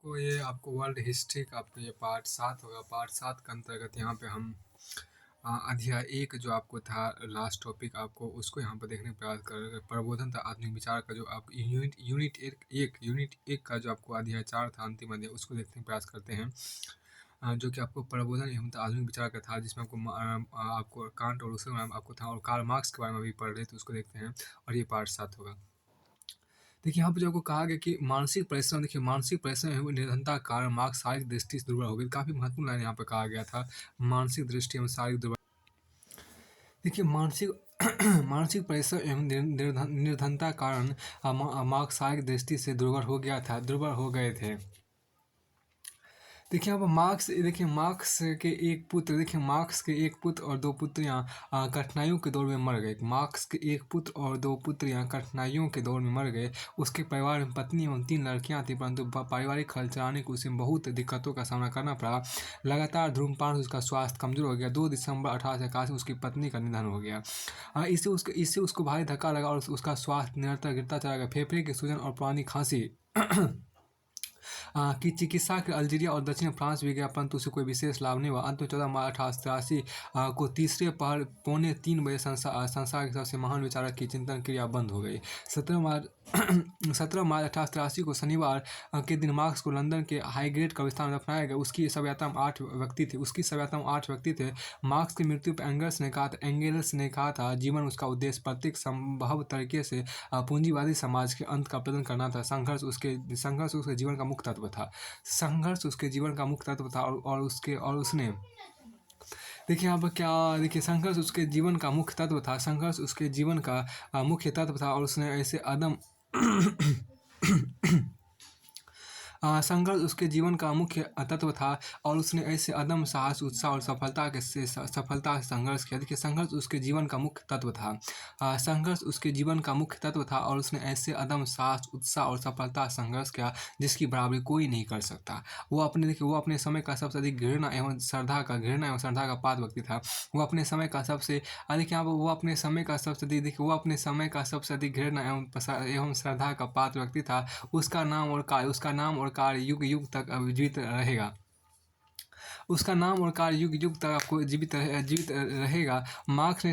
आपको ये आपको वर्ल्ड हिस्ट्री का आपको ये पार्ट 7 होगा। पार्ट 7 के अंतर्गत यहाँ पे हम अध्याय 1 जो आपको था लास्ट टॉपिक आपको उसको यहाँ पर देखने का प्रयास कर रहे हैं। प्रबोधन था आधुनिक विचार का जो आप यूनिट 1 का जो आपको अध्याय 4 था अंतिम अध्याय उसको देखने का प्रयास करते हैं। जो कि आपको प्रबोधन एवं आधुनिक विचार का था, जिसमें आपको कांट और रूसो आपको था और कार्ल मार्क्स के बारे में भी पढ़ रहे थे, उसको देखते हैं और ये पार्ट 7 होगा। देखिए यहाँ पे जो आपको कहा गया कि मानसिक परिश्रम, देखिए मानसिक परिश्रम एवं निर्धनता के कारण मार्क्स शारीरिक दृष्टि से दुर्बल हो गए। काफ़ी महत्वपूर्ण लाइन यहाँ पे कहा गया था, मानसिक दृष्टि एवं शारीरिक दुर्बल। देखिए मानसिक मानसिक परिश्रम एवं निर्धनता के कारण मार्क्स शारीरिक दृष्टि से दुर्बल हो गए थे। देखिए यहाँ पर मार्क्स के एक पुत्र और दो पुत्रियाँ कठिनाइयों के दौर में मर गए। मार्क्स के एक पुत्र और दो पुत्रियाँ कठिनाइयों के दौर में मर गए। उसके परिवार में पत्नी एवं 3 लड़कियाँ थीं, परंतु पारिवारिक खर्च चलाने को उसे बहुत दिक्कतों का सामना करना पड़ा। लगातार धूम्रपान से उसका स्वास्थ्य कमजोर हो गया। 2 दिसंबर 1881 उसकी पत्नी का निधन हो गया। इससे उसको भारी धक्का लगा और उसका स्वास्थ्य निरंतर गिरता चला गया। फेफड़े की सूजन और पुरानी खांसी की चिकित्सा के अल्जीरिया और दक्षिण फ्रांस भी गया, परंतु उसे कोई विशेष लाभ नहीं हुआ। अंत में 14 मार्च 1883 को तीसरे पहर 2:45 संसार के सबसे महान विचारक की चिंतन क्रिया बंद हो गई। 17 मार्च 1883 को शनिवार के दिन मार्क्स को लंदन के हाईगेट कब्रिस्तान में दफनाया गया। उसकी सभ्यता में 8 व्यक्ति थे। मार्क्स की मृत्यु पर एंगेल्स ने कहा था जीवन उसका उद्देश्य प्रत्येक संभव तरीके से पूंजीवादी समाज के अंत का प्रदर्शन करना था। संघर्ष उसके जीवन का मुख्य तत्व था और उसने देखिए यहाँ पर संघर्ष उसके जीवन का मुख्य तत्व था और उसने ऐसे अदम संघर्ष उसके जीवन का मुख्य तत्व था और उसने ऐसे अदम साहस, उत्साह और सफलता से संघर्ष किया। देखिए संघर्ष उसके जीवन का मुख्य तत्व था और उसने ऐसे अदम साहस, उत्साह और सफलता से संघर्ष किया जिसकी बराबरी कोई नहीं कर सकता। वो अपने समय का सबसे अधिक घृणा एवं श्रद्धा का पात्र व्यक्ति था। वो अपने समय का सबसे अधिक घृणा एवं श्रद्धा का पात्र व्यक्ति था। उसका नाम और कार्य युग युग तक जीवित रहेगा। आपको जीवित रहेगा। मार्क्स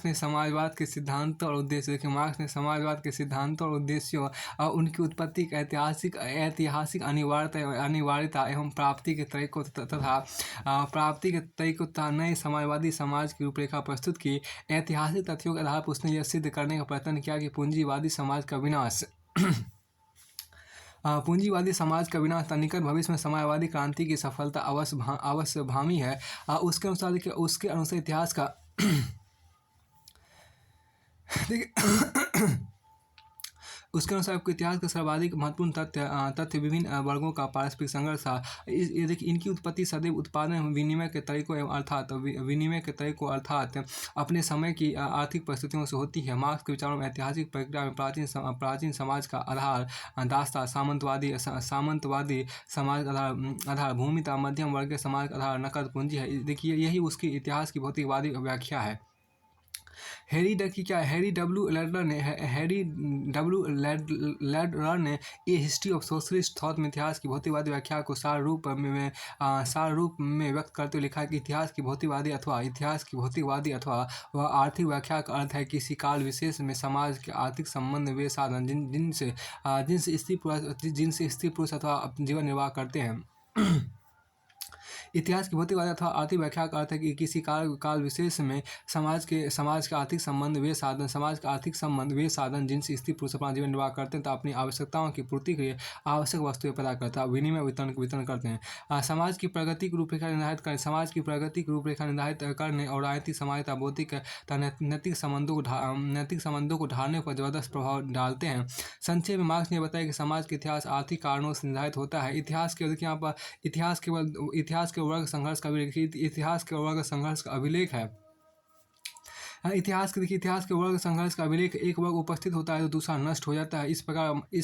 ने समाजवाद के सिद्धांतों और उद्देश्यों और उनकी उत्पत्ति की ऐतिहासिक अनिवार्यता एवं प्राप्ति के तरीकों तथा नए समाजवादी समाज की रूपरेखा प्रस्तुत की। ऐतिहासिक तथ्यों के आधार पर उसने यह सिद्ध करने का प्रयत्न किया कि पूंजीवादी समाज का विनाश निकट भविष्य में समाजवादी क्रांति की सफलता अवश्यभावी है। उसके अनुसार इतिहास का उसके अनुसार आपको इतिहास का सर्वाधिक महत्वपूर्ण तथ्य विभिन्न वर्गों का पारस्परिक संघर्ष था। देखिए इनकी उत्पत्ति सदैव उत्पादन विनिमय के तरीकों अर्थात अपने समय की आर्थिक परिस्थितियों से होती है। मार्क्स के विचारों में ऐतिहासिक प्रक्रिया में प्राचीन समाज का आधार दास्ता सामंतवादी समाज का आधार भूमिता मध्यम वर्गीय समाज का आधार नकद पूंजी है। देखिए यही उसकी इतिहास की भौतिकवादी व्याख्या है। हैरी डब्ल्यू लैडलर ने ए हिस्ट्री ऑफ सोशलिस्ट थॉट में इतिहास की भौतिकवादी व्याख्या को सार रूप में व्यक्त करते हुए लिखा है कि इतिहास की भौतिकवादी अथवा वह आर्थिक व्याख्या का अर्थ है किसी काल विशेष में समाज के आर्थिक संबंध वे साधन जिनसे स्त्री पुरुष अथवा जीवन निर्वाह करते हैं। इतिहास की भौतिकवादी अथवा आर्थिक व्याख्या का अर्थ है कि किसी काल विशेष में समाज का आर्थिक संबंध वे साधन जिनसे स्त्री पुरुष अपना जीवन निर्वाह करते हैं तो अपनी आवश्यकताओं की पूर्ति के लिए आवश्यक वस्तुएं पैदा करता है, विनिमय वितरण करते हैं। समाज की प्रगति की रूपरेखा निर्धारित करने और राजनीतिक समाजता भौतिक नैतिक संबंधों को ढालने पर जबरदस्त प्रभाव डालते हैं। संक्षेप में मार्क्स ने बताया कि समाज का इतिहास आर्थिक कारणों से निर्धारित होता है। इतिहास केवल वर्ग संघर्ष का अभिलेख है। इतिहास के देखिए, इतिहास के वर्ग संघर्ष का अभिलेख, एक वर्ग उपस्थित होता है तो दूसरा नष्ट हो जाता है। इस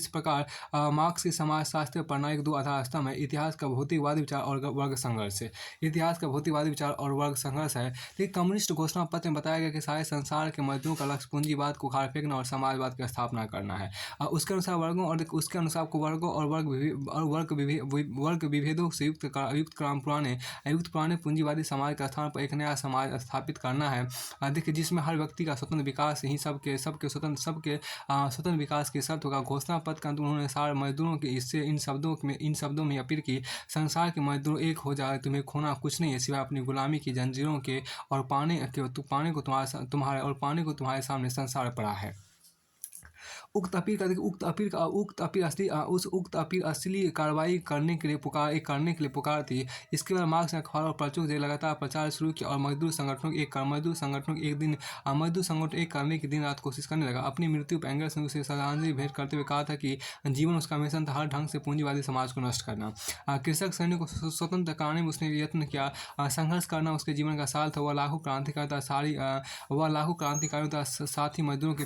प्रकार मार्क्स की समाजशास्त्र प्रणाली के दो आधार स्तंभ है, इतिहास का भौतिकवादी विचार और वर्ग संघर्ष है। इतिहास का भौतिकवादी विचार और वर्ग संघर्ष है। देखिए, कम्युनिस्ट घोषणा पत्र में बताया गया कि सारे संसार के मजदूरों का लक्ष्य पूंजीवाद को उखाड़ फेंकना और समाजवाद की स्थापना करना है। उसके अनुसार वर्गों और उसके अनुसार आपको वर्गों और वर्ग विभेदों से युक्त पुराने पूंजीवादी समाज के स्थान पर एक नया समाज स्थापित करना है। देखिए, जिसमें हर व्यक्ति का स्वतंत्र विकास ही सबके स्वतंत्र विकास की शर्त होगा। घोषणा पत्र के अंत उन्होंने सारे मजदूरों के इससे इन शब्दों में अपील की, संसार के मजदूर एक हो जाए, तुम्हें खोना कुछ नहीं है सिवाय अपनी गुलामी की जंजीरों के, और पाने को तुम्हारे सामने संसार पड़ा है। उक्त अपील असली कार्रवाई करने के लिए पुकार थी। इसके बाद मार्क्स ने अखबार और पर्चों के लगातार प्रचार शुरू किया और मजदूर संगठनों एक करने की दिन रात कोशिश करने लगा। अपनी मृत्यु पर एंगल्स ने उसे श्रद्धांजलि भेंट करते हुए कहा था कि जीवन उसका मिशन था हर ढंग से पूंजीवादी समाज को नष्ट करना। कृषक सैनिकों को स्वतंत्र कराने में उसने यत्न किया। संघर्ष करना उसके जीवन का साल था। वह लाखों क्रांतिकारियों था, साथ ही मजदूरों के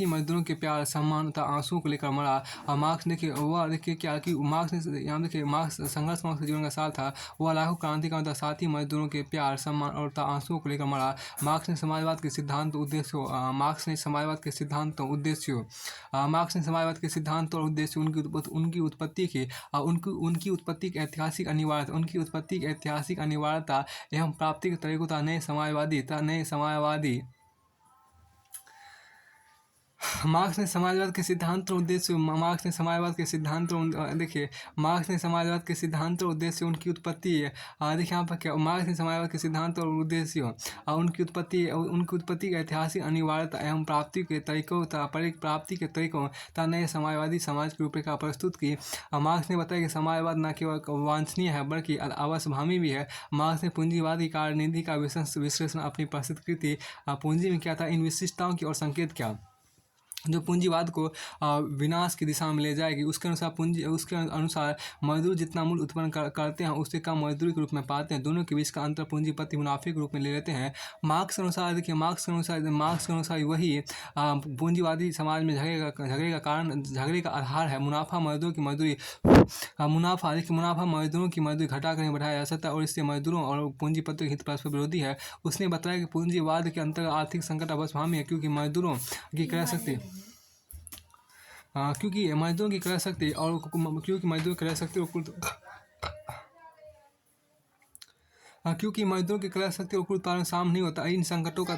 मजदूरों के प्यार, सम्मान तथा आंसुओं को लेकर मरा। मार्क्स संघर्ष मार्क्स के जीवन का साल था। वह लाखों क्रांतिकारियों तथा साथ ही मजदूरों के प्यार, सम्मान और आंसुओं को लेकर मरा। मार्क्स ने समाजवाद के सिद्धांत और उद्देश्य उनकी उत्पत्ति की ऐतिहासिक अनिवार्यता एवं प्राप्ति के तरीकों तथा नए समाजवादी मार्क्स ने समाजवाद के सिद्धांत और उद्देश्य उनकी उत्पत्ति देखिए यहाँ पर क्या मार्क्स ने समाजवाद के सिद्धांत और उद्देश्य उनकी उत्पत्ति की ऐतिहासिक अनिवार्यता एवं प्राप्ति के तरीकों तथा नए समाजवादी समाज की रूपरेखा प्रस्तुत की। मार्क्स ने बताया कि समाजवाद न केवल वांछनीय है बल्कि अवश्यभावी भी है। मार्क्स ने पूंजीवाद की कार्यनीति का विश्लेषण अपनी प्रसिद्ध कृति पूंजी में किया था। इन विशिष्टताओं की और संकेत क्या जो पूंजीवाद को विनाश की दिशा में ले जाएगी। उसके अनुसार मजदूर जितना मूल्य उत्पन्न करते हैं उससे कम मजदूरी के रूप में पाते हैं। दोनों के बीच का अंतर पूंजीपति मुनाफे के रूप में ले लेते हैं। मार्क्स के अनुसार वही पूंजीवादी समाज में झगड़े का आधार है। मुनाफा मजदूरों की मजदूरी घटाकर नहीं बढ़ाया जा सकता और इससे मजदूरों और पूंजीपतियों के हित परस्पर विरोधी है। उसने बताया कि पूंजीवाद के अंतर्गत आर्थिक संकट अवश्यभावी है क्योंकि मजदूरों की क्रय शक्ति और कुल उत्पादन शाम नहीं होता। इन संकटों का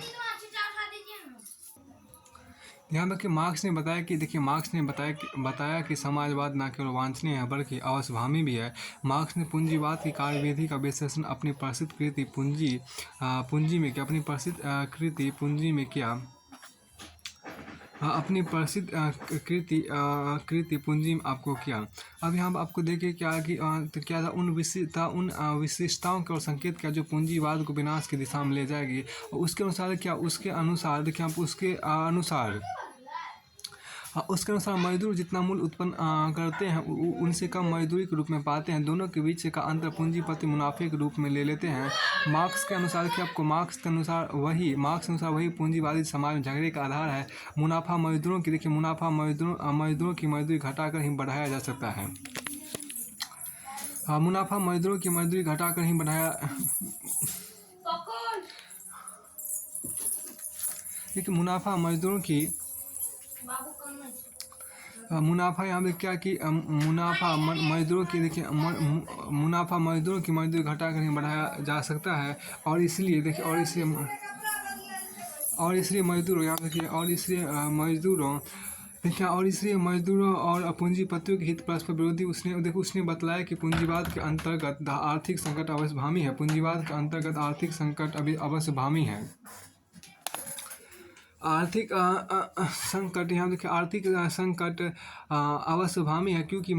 ध्यान रखिए। मार्क्स ने बताया कि समाजवाद न केवल वांछनीय है बल्कि अवश्यभावी भी है। मार्क्स ने पूंजीवाद की कार्यविधि का विश्लेषण अपनी प्रसिद्ध कृति पूंजी में किया। अपनी प्रसिद्ध कृति पूंजी में आपको किया। अब यहाँ आपको देखिए क्या था उन विशिष्टताओं के और संकेत क्या जो पूंजीवाद को विनाश की दिशा में ले जाएगी। उसके अनुसार देखिए आप उसके अनुसार मजदूर जितना मूल्य उत्पन्न करते हैं उनसे कम मजदूरी के रूप में पाते हैं। दोनों के बीच का अंतर पूंजीपति मुनाफे के रूप में ले लेते हैं। मार्क्स के अनुसार वही पूंजीवादी समाज में झगड़े का आधार है। मुनाफा मजदूरों की मजदूरी घटाकर ही बढ़ाया जा सकता है। मुनाफा मजदूरों की मजदूरी घटाकर ही बढ़ाया देखिए मुनाफा यहाँ पे क्या कि मुनाफा मजदूरों की मजदूरी घटाकर ही बढ़ाया जा सकता है और इसलिए मजदूरों और पूंजीपतियों के हित परस्पर विरोधी। उसने बताया कि पूंजीवाद के अंतर्गत आर्थिक संकट अवश्यभावी है। आर्थिक संकट अवश्यभावी है क्योंकि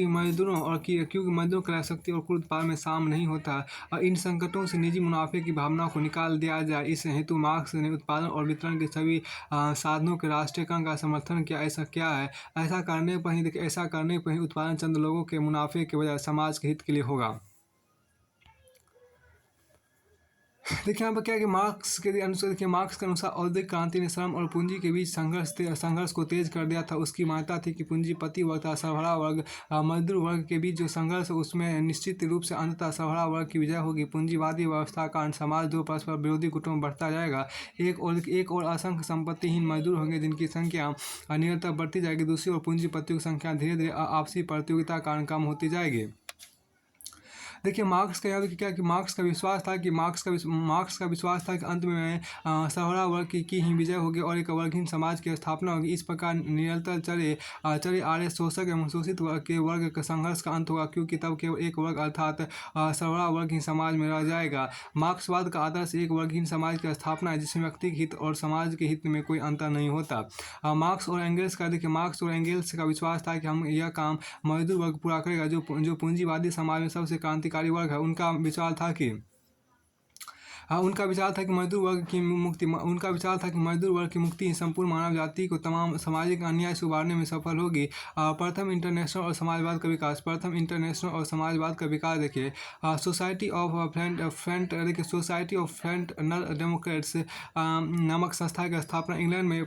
मजदूरों की क्रय शक्ति और कुल उत्पादन में शाम नहीं होता। इन संकटों से निजी मुनाफे की भावना को निकाल दिया जाए। इस हेतु मार्क्स ने उत्पादन और वितरण के सभी साधनों के राष्ट्रीयकरण का समर्थन किया। ऐसा करने पर ही उत्पादन चंद लोगों के मुनाफे के बजाय समाज के हित के लिए होगा। देखिए यहाँ पर क्या है कि मार्क्स के अनुसार, देखिए मार्क्स के अनुसार औद्योगिक क्रांति ने श्रम और पूंजी के बीच संघर्ष को तेज कर दिया था। उसकी मान्यता थी कि पूंजीपति वर्ग तथा सरबराह वर्ग, मजदूर वर्ग के बीच जो संघर्ष है उसमें निश्चित रूप से अंततः सरबराह वर्ग की विजय होगी। पूंजीवादी व्यवस्था का समाज दो परस्पर विरोधी गुटों में बढ़ता जाएगा। एक और असंख्य संपत्तिहीन मजदूर होंगे जिनकी संख्या निरंतर बढ़ती जाएगी। दूसरी ओर पूंजीपतियों की संख्या धीरे धीरे आपसी प्रतियोगिता के कारण कम होती जाएगी। देखिए मार्क्स का याद क्या कि मार्क्स का विश्वास था कि अंत में सरबराह वर्ग की ही विजय होगी और एक वर्गहीन समाज की स्थापना होगी। इस प्रकार निरंतर चले आ रहे शोषक एवं शोषित वर्ग के संघर्ष का अंत होगा, क्योंकि तब केवल एक वर्ग अर्थात सरबराह वर्ग ही समाज में रह जाएगा। मार्क्सवाद का आदर्श एक वर्गहीन समाज की स्थापना है जिसमें व्यक्ति के हित और समाज के हित में कोई अंतर नहीं होता। मार्क्स और एंगेल्स का विश्वास था कि हम यह काम मजदूर वर्ग पूरा करेगा। जो पूंजीवादी समाज में सबसे क्रांतिकारी वर्ग है, उनका विचार था कि मजदूर वर्ग की मुक्ति ही संपूर्ण मानव जाति को तमाम सामाजिक अन्याय से उबारने में सफल होगी। प्रथम इंटरनेशनल और समाजवाद का विकास देखिए सोसाइटी ऑफ फ्रंटनर डेमोक्रेट्स नामक संस्था की स्थापना इंग्लैंड में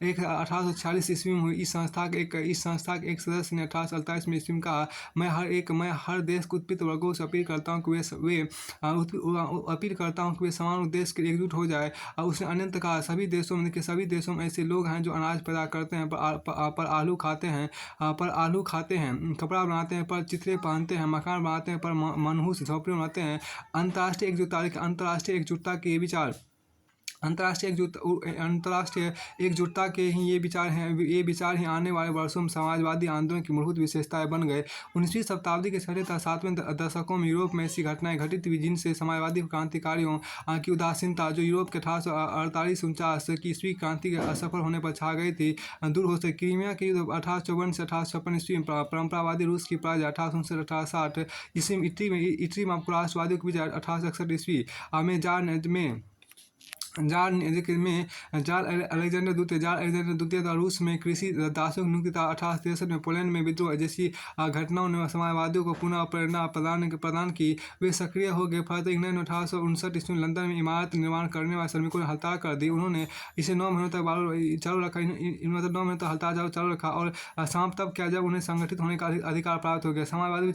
1846 ईस्वी में हुई। इस संस्था के एक सदस्य ने 1847 में ईस्वी में कहा, मैं हर देश के उत्पीड़ित वर्गों से अपील करता हूँ कि वे समान उद्देश्य के लिए एकजुट हो जाए। उसने अन्यथा कहा, सभी देशों में ऐसे लोग हैं जो अनाज पैदा करते हैं पर आलू खाते हैं, कपड़ा बनाते हैं पर चित्रे पहनते हैं, मकान बनाते हैं पर मनहूस झोंपड़े बनाते हैं। अंतर्राष्ट्रीय एकजुटता के विचार अंतर्राष्ट्रीय एकजुटता के ही ये विचार ही आने वाले वर्षों में समाजवादी आंदोलन की मूलभूत विशेषताएं बन गए। 19वीं शताब्दी के 6वें तथा 7वें दशकों में यूरोप में ऐसी घटनाएं घटित हुई जिनसे समाजवादी क्रांतिकारियों की उदासीनता, जो यूरोप के 1848-49 की ईस्वी क्रांति के असफल होने पर छा गई थी, दूर हो सके। क्रीमिया के युद्ध 1854 से 1856 ईस्वी में, परंपरावादी रूस की पराजय 1859-1860 ईस्वी में, इटली में राष्ट्रवादियों की विजय 1861 ईस्वी में, जार अलेक्जेंडर द्वितीय द्वारा रूस में कृषि दासों की नियुक्ति था। 1863 में पोलैंड में विद्रोह जैसी घटनाओं ने समाजवादियों को पुनः प्रेरणा प्रदान की। वे सक्रिय हो गए। फर्दर इंग्लैंड में 1859 ईस्वी में लंदन में इमारत निर्माण करने वाले श्रमिकों ने हड़ताल कर दी। उन्होंने इसे 9 महीनों तक चालू रखा और समाप्त तब किया जब उन्हें संगठित होने का अधिकार प्राप्त हो गया। समाजवादी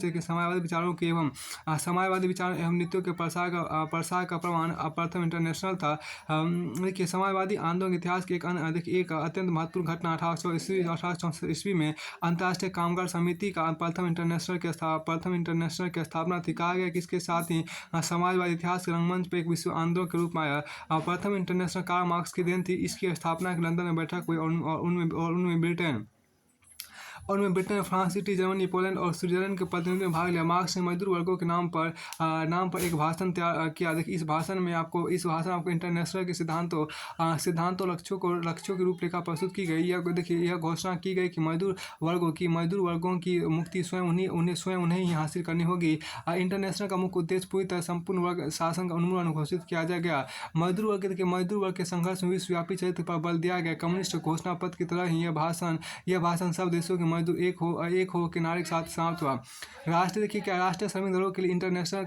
विचारों एवं नीतियों के प्रसार का प्रमाण प्रथम इंटरनेशनल था। देखिए समाजवादी आंदोलन के इतिहास की एक अत्यंत महत्वपूर्ण घटना 1864 ईस्वी में अंतर्राष्ट्रीय कामगार समिति का प्रथम इंटरनेशनल की स्थापना थी। कहा गया कि इसके साथ ही समाजवादी इतिहास के रंगमंच पर एक विश्व आंदोलन के रूप में आया। प्रथम इंटरनेशनल कार्ल मार्क्स की देन थी। इसकी स्थापना लंदन में बैठक हुई और उनमें Britain, France, Italy, Germany, Poland और स्विट्जरलैंड के प्रतिनिधियों ने भाग लिया। मार्क्स ने मजदूर वर्गों के नाम पर एक भाषण तैयार किया। देखिए इस भाषण आपको इंटरनेशनल के सिद्धांतों लक्ष्यों की रूपरेखा प्रस्तुत की गई। यह घोषणा की गई कि मजदूर वर्गों की मुक्ति उन्हें ही हासिल करनी होगी। इंटरनेशनल का मुख्य उद्देश्य पूरी तरह संपूर्ण वर्ग शासन का उन्मूलन घोषित किया गया। मजदूर वर्ग के संघर्ष में विश्वव्यापी चरित्र पर बल दिया गया। कम्युनिस्ट घोषणा पत्र की तरह ही यह भाषण सब देशों के मजदूर एक हो के नारे के साथ समाप्त हुआ। राष्ट्रीय श्रमिक दलों के लिए इंटरनेशनल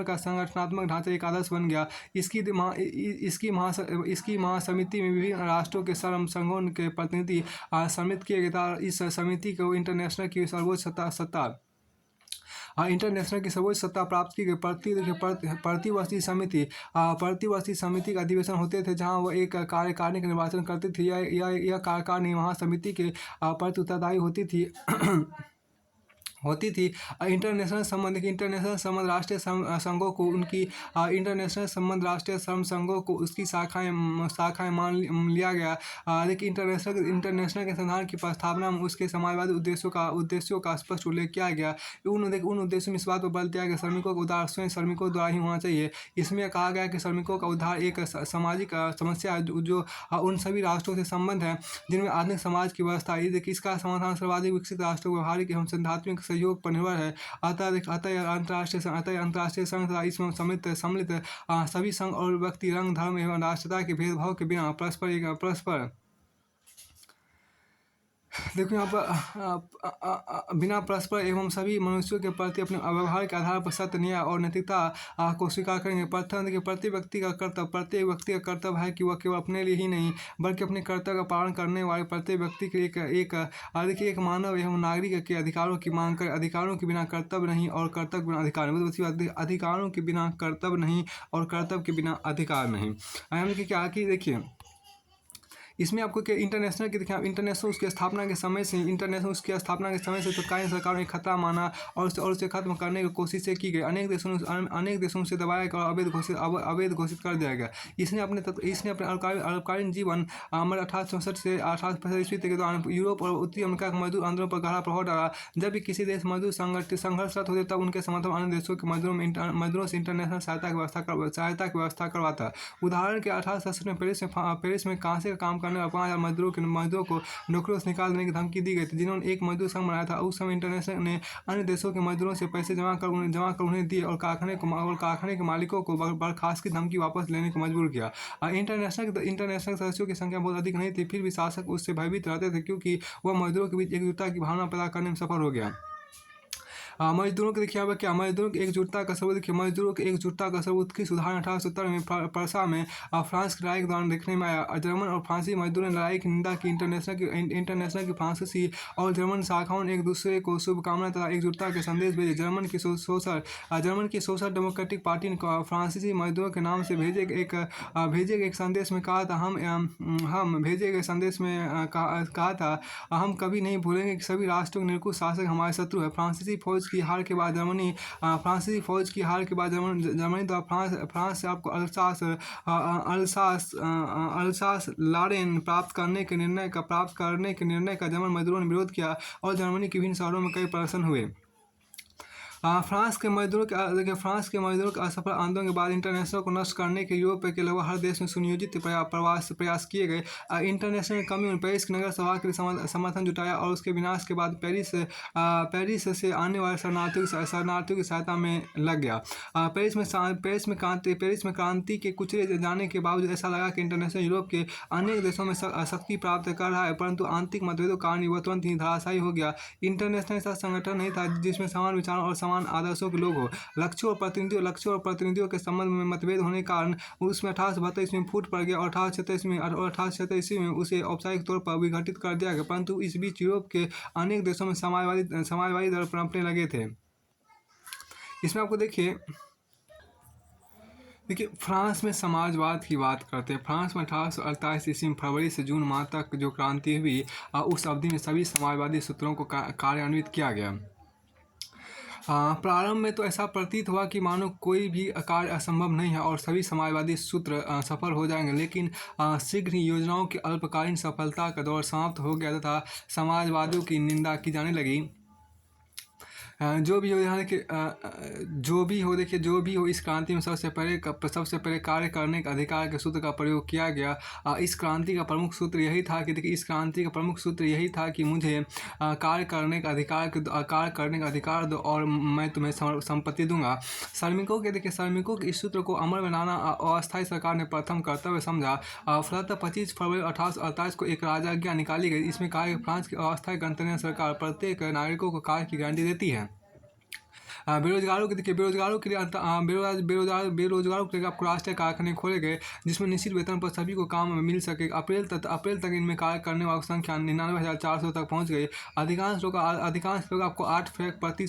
का संगठनात्मक ढांचा एक आदर्श बन गया। इसकी महासमिति में विभिन्न राष्ट्रों के श्रम संघों के प्रतिनिधि सम्मिलित किए गए। इस समिति को इंटरनेशनल की सर्वोच्च सत्ता प्राप्त की गई। प्रतिवर्षीय समिति का अधिवेशन होते थे जहां वह एक कार्यकारिणी का निर्वाचन करती थी। यह कार्यकारिणी महासमिति के प्रति उत्तरदायी होती थी। इंटरनेशनल संबंध राष्ट्रीय संघों को उसकी शाखाएं मान लिया गया। लेकिन इंटरनेशनल के संविधान की प्रस्तावना में उसके समाजवादी उद्देश्यों का स्पष्ट उल्लेख किया गया। उन उद्देश्यों में इस बात पर बल दिया गया श्रमिकों का उद्धार स्वयं श्रमिकों द्वारा ही होना चाहिए। इसमें कहा गया कि श्रमिकों का उद्धार एक सामाजिक समस्या है जो उन सभी राष्ट्रों से संबंध है जिनमें आधुनिक समाज की व्यवस्था है। इसका समाधान सर्वाधिक विकसित राष्ट्रों व्यवहारिक एवं सैद्धांतिक सहयोग पर निर्भर है। अतः अंतर्राष्ट्रीय संघ तथा इसमें सम्मिलित सभी संघ और व्यक्ति रंग, धर्म एवं राष्ट्रीयता के भेदभाव के बिना परस्पर देखो यहाँ पर बिना परस्पर एवं सभी मनुष्यों के प्रति अपने व्यवहार के आधार पर सत्य, न्याय और नैतिकता को स्वीकार करेंगे। प्रथम देखिए, प्रत्येक व्यक्ति का कर्तव्य है कि वह केवल अपने लिए ही नहीं बल्कि अपने कर्तव्य का पालन करने वाले प्रत्येक व्यक्ति के लिए देखिए एक मानव एवं नागरिक के अधिकारों की मांग करे। अधिकारों के बिना कर्तव्य नहीं और कर्तव्य के बिना अधिकार नहीं, मतलब अधिकारों के बिना कर्तव्य नहीं और कर्तव्य के बिना अधिकार नहीं। हम क्या कि देखिए इसमें आपको क्या इंटरनेशनल की देखिए, इंटरनेशनल उसकी स्थापना के समय से तो कई सरकारों ने खतरा माना और उसे खत्म करने की कोशिशें की गई। अनेक देशों में उसे दबाया गया और अवैध घोषित कर दिया गया। इसने अपने अल्पकालीन जीवन मतलब 1864 से 1865 ईस्वी के दौरान यूरोप और उत्तरी अमेरिका के मजदूर आंदोलन पर गहरा प्रभाव डाला। जब भी किसी देश मजदूर संघर्षरत होते तब उनके समर्थन अन्य देशों के मजदूरों से इंटरनेशनल सहायता की व्यवस्था करवाता। उदाहरण के 1867 में पेरिस में कांसे का काम करने वाले 5000 मजदूरों को नौकरियों से निकाल देने की धमकी दी गई थी, जिन्होंने एक मजदूर संघ बनाया था। उस समय इंटरनेशनल ने अन्य देशों के मजदूरों से पैसे जमा कर उन्हें दिए और कारखाने के मालिकों को बर्खास्त की धमकी वापस लेने को मजबूर किया। इंटरनेशनल सदस्यों की संख्या बहुत अधिक नहीं थी, फिर भी शासक उससे भयभीत रहते थे क्योंकि वह मजदूरों के बीच एकजुटता की भावना पैदा करने में सफल हो गया। मजदूरों के देखिए क्या मजदूरों की एकजुटता का सबूत देखिए, मजदूरों की एकजुटता का सबूत किस उदाहरण 1870 में परसा में फ्रांस की लड़ाई के दौरान देखने में आया। जर्मन और फ्रांसीसी मजदूरों ने लड़ाई की निंदा की। इंटरनेशनल की फ्रांसीसी और जर्मन शाखाओं ने एक दूसरे को शुभकामना तथा एकजुटता के संदेश भेजे। जर्मन की सोशल डेमोक्रेटिक पार्टी ने फ्रांसीसी मजदूरों के नाम से भेजे गए एक संदेश में कहा था हम कभी नहीं भूलेंगे कि सभी राष्ट्रों के निरंकुश शासक हमारे शत्रु है। फ्रांसीसी फौज की हार के बाद जर्मनी द्वारा फ्रांस से आपको अल्सास लॉरेन प्राप्त करने के निर्णय का जर्मन मजदूरों ने विरोध किया और जर्मनी के विभिन्न शहरों में कई प्रदर्शन हुए। फ्रांस के मजदूरों के असफल आंदोलन के बाद इंटरनेशनल को नष्ट करने के यूरोप के लगभग हर देश में सुनियोजित प्रयास किए गए। इंटरनेशनल कम्युन पेरिस की नगर सभा के लिए समर्थन जुटाया और उसके विनाश के बाद पेरिस से आने वाले शरणार्थियों की सहायता में लग गया। पेरिस में क्रांति के कुचले जाने के बावजूद ऐसा लगा कि इंटरनेशनल यूरोप के अनेक देशों में शक्ति प्राप्त कर रहा है, परंतु आंतरिक मतभेदों के कारण वह तुरंत ही धराशायी हो गया। इंटरनेशनल ऐसा संगठन नहीं था जिसमें समान विचारों और आदर्शों के लोग हो। लक्ष्यों और प्रतिनिधियों के संबंध में मतभेद होने के कारण उसमें 1872 ईस्वी में फूट पड़ गया और 1876 ईस्वी में उसे औपचारिक तौर पर विघटित कर दिया गया। परंतु इस बीच यूरोप के अनेक देशों में समाजवादी दल पनपने लगे थे। इसमें आपको देखिए फ्रांस में समाजवाद की बात करते हैं। फ्रांस में 1848 ईस्वी में फरवरी से जून माह तक जो क्रांति हुई उस अवधि में सभी समाजवादी सूत्रों को कार्यान्वित किया गया। प्रारंभ में तो ऐसा प्रतीत हुआ कि मानो कोई भी कार्य असंभव नहीं है और सभी समाजवादी सूत्र सफल हो जाएंगे, लेकिन शीघ्र ही योजनाओं की अल्पकालीन सफलता का दौर समाप्त हो गया तथा समाजवादियों की निंदा की जाने लगी। जो भी हो इस क्रांति में सबसे पहले कार्य करने के अधिकार के सूत्र का प्रयोग किया गया। इस क्रांति का प्रमुख सूत्र यही था कि मुझे कार्य करने का अधिकार दो और मैं तुम्हें संपत्ति दूंगा। श्रमिकों के इस सूत्र को अमल में लाना अस्थायी सरकार ने प्रथम कर्तव्य समझा। फलतः 25 फरवरी 1848 को एक राजाज्ञा निकाली गई। इसमें कहा कि फ्रांस की अस्थायी गणतंत्र सरकार प्रत्येक नागरिकों को कार्य की गारंटी देती है। बेरोजगारों के लिए आपको राष्ट्रीय कारखाने खोले गए जिसमें निश्चित वेतन पर सभी को काम मिल सके। अप्रैल तक इनमें कार्य करने वालों की संख्या 99,400 तक पहुंच गई। अधिकांश लोग आपको 8 फ्रैंक प्रति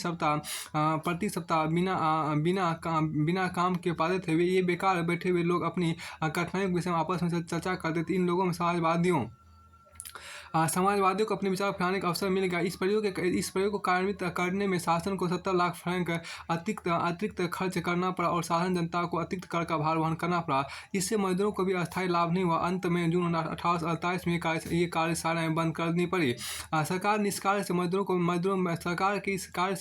सप्ताह बिना काम के पाते थे। ये बेकार बैठे हुए लोग अपनी कठिनाइयों के विषय में आपस में चर्चा करते थे। इन लोगों में समाजवादियों को अपने विचार फैलाने का अवसर मिल गया। इस प्रयोग को कार्यान्वित करने में शासन को 70 लाख फ्रैंक अतिरिक्त खर्च करना पड़ा और साधारण जनता को अतिरिक्त कर का भार वहन करना पड़ा। इससे मजदूरों को भी अस्थायी लाभ नहीं हुआ। अंत में जून 1848 में ये कार्यशालाएं बंद कर देनी पड़ी। सरकार के इस कार्य से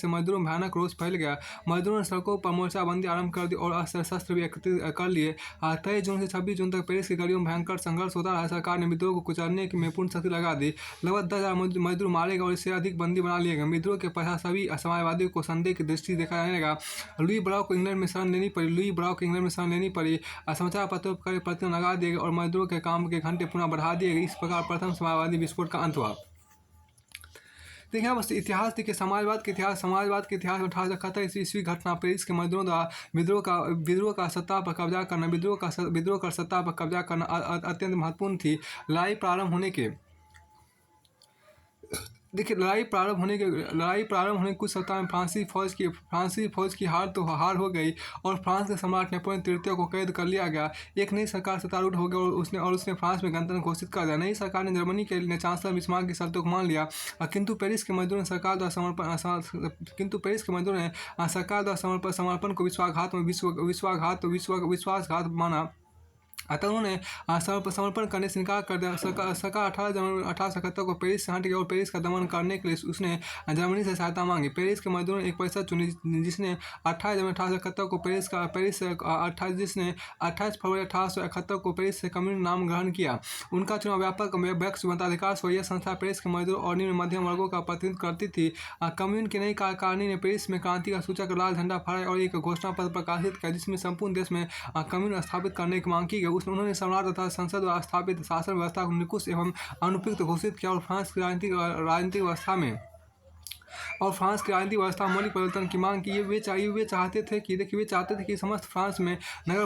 मजदूरों में भयानक रोष फैल गया। मजदूरों ने सड़कों पर मोर्चाबंदी आरंभ कर दी और अस्त्र शस्त्र भी एकत्रित कर लिए। 23 जून से 26 जून तक पेरिस की गलियों में भयंकर संघर्ष होता रहा। सरकार ने विद्रोह को कुचलने में पूर्ण शक्ति लगा दी। लगभग 10,000 मजदूर मारे गए और इससे अधिक बंदी बना लिए गए। विद्रोह के पश्चात सभी समाजवादियों को संदेह की दृष्टि देखा जाने लगा। लुई ब्राउ को इंग्लैंड में शरण लेनी पड़ी। समाचार पत्रों पर प्रतिबंध लगा दिए गए और मजदूरों के काम के घंटे पुनः बढ़ा दिए गए। इस प्रकार प्रथम समाजवादी विस्फोट का अंत हुआ। देखिए यहाँ बस इतिहास देखिए, समाजवाद के इतिहास में 1871 ईस्वी घटना, पेरिस के मजदूरों द्वारा विद्रोह का सत्ता पर कब्जा करना, विद्रोह कर सत्ता पर कब्जा करना अत्यंत महत्वपूर्ण थी। लड़ाई प्रारंभ होने के देखिए, लड़ाई प्रारंभ होने के कुछ सप्ताह में फ्रांसीसी फौज की हार हो गई और फ्रांस के सम्राट नेपोलियन तृतीय को कैद कर लिया गया। एक नई सरकार सत्तारूढ़ हो गई और उसने फ्रांस में गणतंत्र घोषित कर दिया। नई सरकार ने जर्मनी के चांसलर बिस्मार्क की शर्तों को मान लिया, किंतु पेरिस के मजदूरों ने सरकार द्वारा समर्पण को विश्वासघात माना। अतः उन्होंने समर्पण करने से इनकार कर दिया। सरकार 18 जनवरी 1871 को पेरिस से हट गई और पेरिस का दमन करने के लिए उसने जर्मनी से सहायता मांगी। पेरिस के मजदूरों ने एक परिषद चुनी जिसने 28 जनवरी 1871 को 28 फरवरी 1871 को पेरिस से कम्युन नाम ग्रहण किया। उनका चुनाव व्यापक व्यक्ति मताधिकार से हुआ। यह संस्था पेरिस के मजदूर और निम्न मध्यम वर्गों का प्रतिनिधित्व करती थी। कम्युन की नई कार्यकारिणी ने पेरिस में क्रांति का सूचक लाल झंडा फहराया और एक घोषणा पत्र प्रकाशित किया जिसमें संपूर्ण देश में कम्युन स्थापित करने की मांग की गई। उन्होंने सम्राट तथा संसद द्वारा स्थापित शासन व्यवस्था को निकुश एवं अनुपयुक्त घोषित किया और फ्रांस की राजनीतिक व्यवस्था में मौलिक परिवर्तन की मांग की। वे चाहते थे कि समस्त फ्रांस में नगर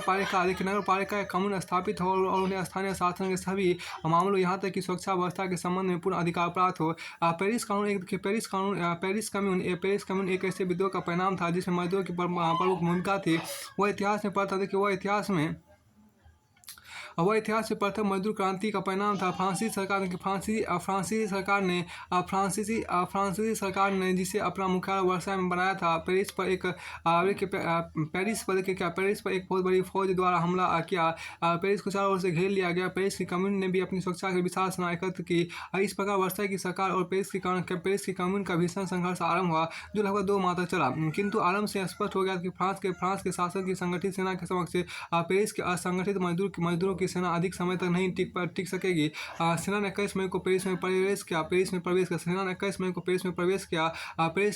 पालिका कम्युन स्थापित हो और उन्हें स्थानीय शासन के सभी मामलों यहाँ तक कि सुरक्षा व्यवस्था के संबंध में पूर्ण अधिकार प्राप्त हो। पेरिस कम्युन एक ऐसे विद्रोह का परिणाम था जिसमें मजदूरों की प्रमुख भूमिका थी। वह इतिहास में प्रथम मजदूर क्रांति का परिणाम था। फ्रांसीसी सरकार ने जिसे अपना मुख्यालय वर्साय में बनाया था, पेरिस पर एक बहुत बड़ी फौज द्वारा हमला किया। पेरिस को चारों ओर से घेर लिया गया। पेरिस की कम्युन ने भी अपनी सुरक्षा के विशाल सेना एकत्र की। इस प्रकार वर्साय की सरकार और पेरिस की कम्युन का भीषण संघर्ष आरंभ हुआ जो लगभग 2 माह तक चला। किंतु आरंभ से स्पष्ट हो गया कि फ्रांस के शासन की संगठित सेना के समक्ष पेरिस के असंगठित मजदूरों की सेना अधिक समय तक नहीं टिक सकेगी। सेना ने 21 मई को पेरिस में प्रवेश किया। पेरिस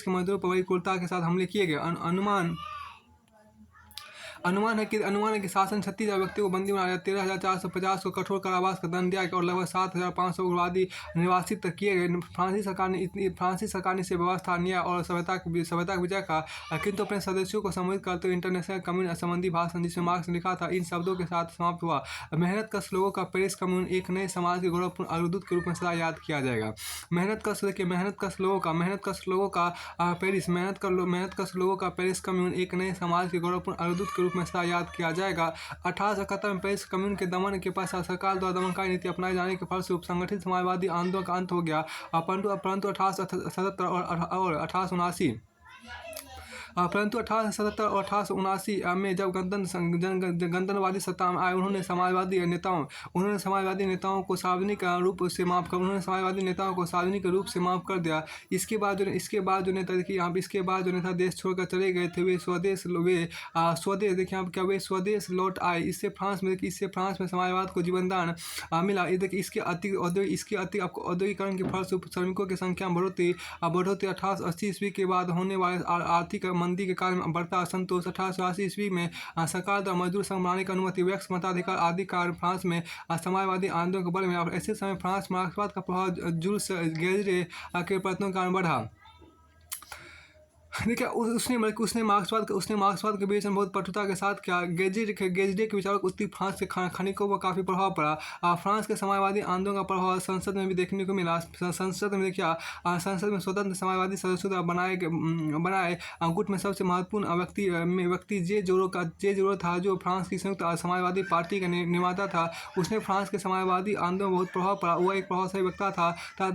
के मजदूरों पर बड़ी क्रूरता के साथ हमले किए गए। अनुमान है कि शासन 36,000 व्यक्तियों को बंदी बनाया, 13,450 को कठोर कारावास का दंड दिया गया और लगभग 7,500 उग्रवादी निर्वासित किए गए। फ्रांसीसी सरकार ने इसे व्यवस्था, न्याय और सभ्यता का विजय कहा, किंतु अपने सदस्यों को संबोधित करते हुए इंटरनेशनल कम्युन संबंधी भाषण जिसमें मार्क्स ने लिखा था इन शब्दों के साथ समाप्त हुआ: मेहनतकश लोगों का पेरिस कम्युन एक नए समाज के गौरवपूर्ण अग्रदूत के रूप में सदा याद किया जाएगा। मेहनतकश लोगों का पेरिस कम्युन एक नए समाज के गौरवपूर्ण अग्रदूत के रूप में सदा याद किया जाएगा। 1871 में पेरिस कम्युन के दमन के पश्चात सरकार द्वारा दमनकारी नीति अपनाए जाने के फलस्वरूप संगठित समाजवादी आंदोलन का अंत हो गया। परंतु 1877 और 1877 और 1879 में जब गणतंत्रवादी सत्ता में आए, उन्होंने समाजवादी नेताओं को सार्वजनिक रूप से माफ कर दिया। इसके बाद जो नेता देश छोड़कर चले गए थे वे स्वदेश लौट आए। इससे फ्रांस में समाजवाद को जीवनदान मिला। इसके अतिरिक्त औद्योगिकरण के फलस्वरूप श्रमिकों की संख्या में बढ़ोतरी 1880 ईस्वी के बाद होने वाले आर्थिक मंदी के कारण बढ़ता असंतोष, 1880 ईस्वी में सरकार द्वारा मजदूर संघ बनाने की अनुमति, व्यक्ति मताधिकार आदि कारण फ्रांस में समाजवादी आंदोलन को बल मिला। ऐसे समय फ्रांस मार्क्सवाद का प्रभाव जूल्स गेजरे के प्रयत्नों के कारण बढ़ा। देखिए उसने मार्क्सवाद के बीच में बहुत कठोरता के साथ किया। गेजरे के विचारों को उत्तरी फ्रांस के खनिकों पर काफ़ी प्रभाव पड़ा। फ्रांस के समाजवादी आंदोलन का प्रभाव संसद में भी देखने को मिला। संसद में स्वतंत्र समाजवादी सदस्यों द्वारा बनाए गुट में सबसे महत्वपूर्ण व्यक्ति जे जोरो था, जो फ्रांस की संयुक्त समाजवादी पार्टी का निर्माता था। उसने फ्रांस के समाजवादी आंदोलन में बहुत प्रभाव पड़ा। वह एक प्रभावशाली वक्ता था तथा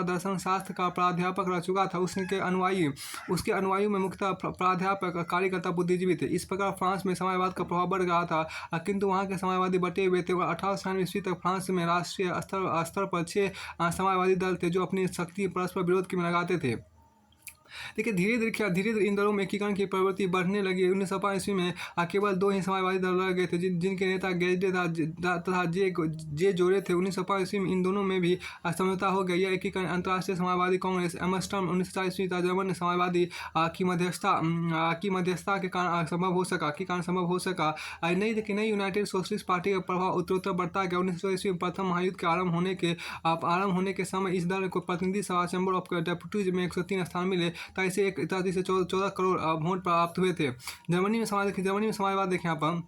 दर्शनशास्त्र का प्राध्यापक रह चुका था। उसके अनुयायियों में मुख्यतः प्राध्यापक, कार्यकर्ता, बुद्धिजीवी थे। इस प्रकार फ्रांस में समाजवाद का प्रभाव बढ़ रहा था, किंतु वहाँ के समाजवादी बटे हुए थे। 1897 ईस्वी तक फ्रांस में राष्ट्रीय स्तर पर 6 समाजवादी दल थे जो अपनी शक्ति परस्पर विरोध में लगाते थे। देखिए धीरे-धीरे इन दलों में एकीकरण की प्रवृत्ति बढ़ने लगी। 1905 ईस्वी में केवल 2 ही समाजवादी दल रह गए थे जिनके नेता गेल्डे तथा जे जोरे थे। 1905 ईस्वी में इन दोनों में भी समझौता हो गया। यह एकीकरण अंतर्राष्ट्रीय समाजवादी कांग्रेस एमस्टर्म 1904 ईस्वी तथा जर्मन समाजवादी की मध्यस्थता के कारण संभव हो सका। नई यूनाइटेड सोशलिस्ट पार्टी का प्रभाव उत्तरोत्तर बढ़ता गया। 1914 ईस्वी में प्रथम महायुद्ध के आरंभ होने के समय इस दल को प्रतिनिधि सभा चैम्बर ऑफ डेप्यूटीज में 103 स्थान मिले। से 14 करोड़ वोट प्राप्त हुए थे। जर्मनी में समाजवाद देखें यहाँ पर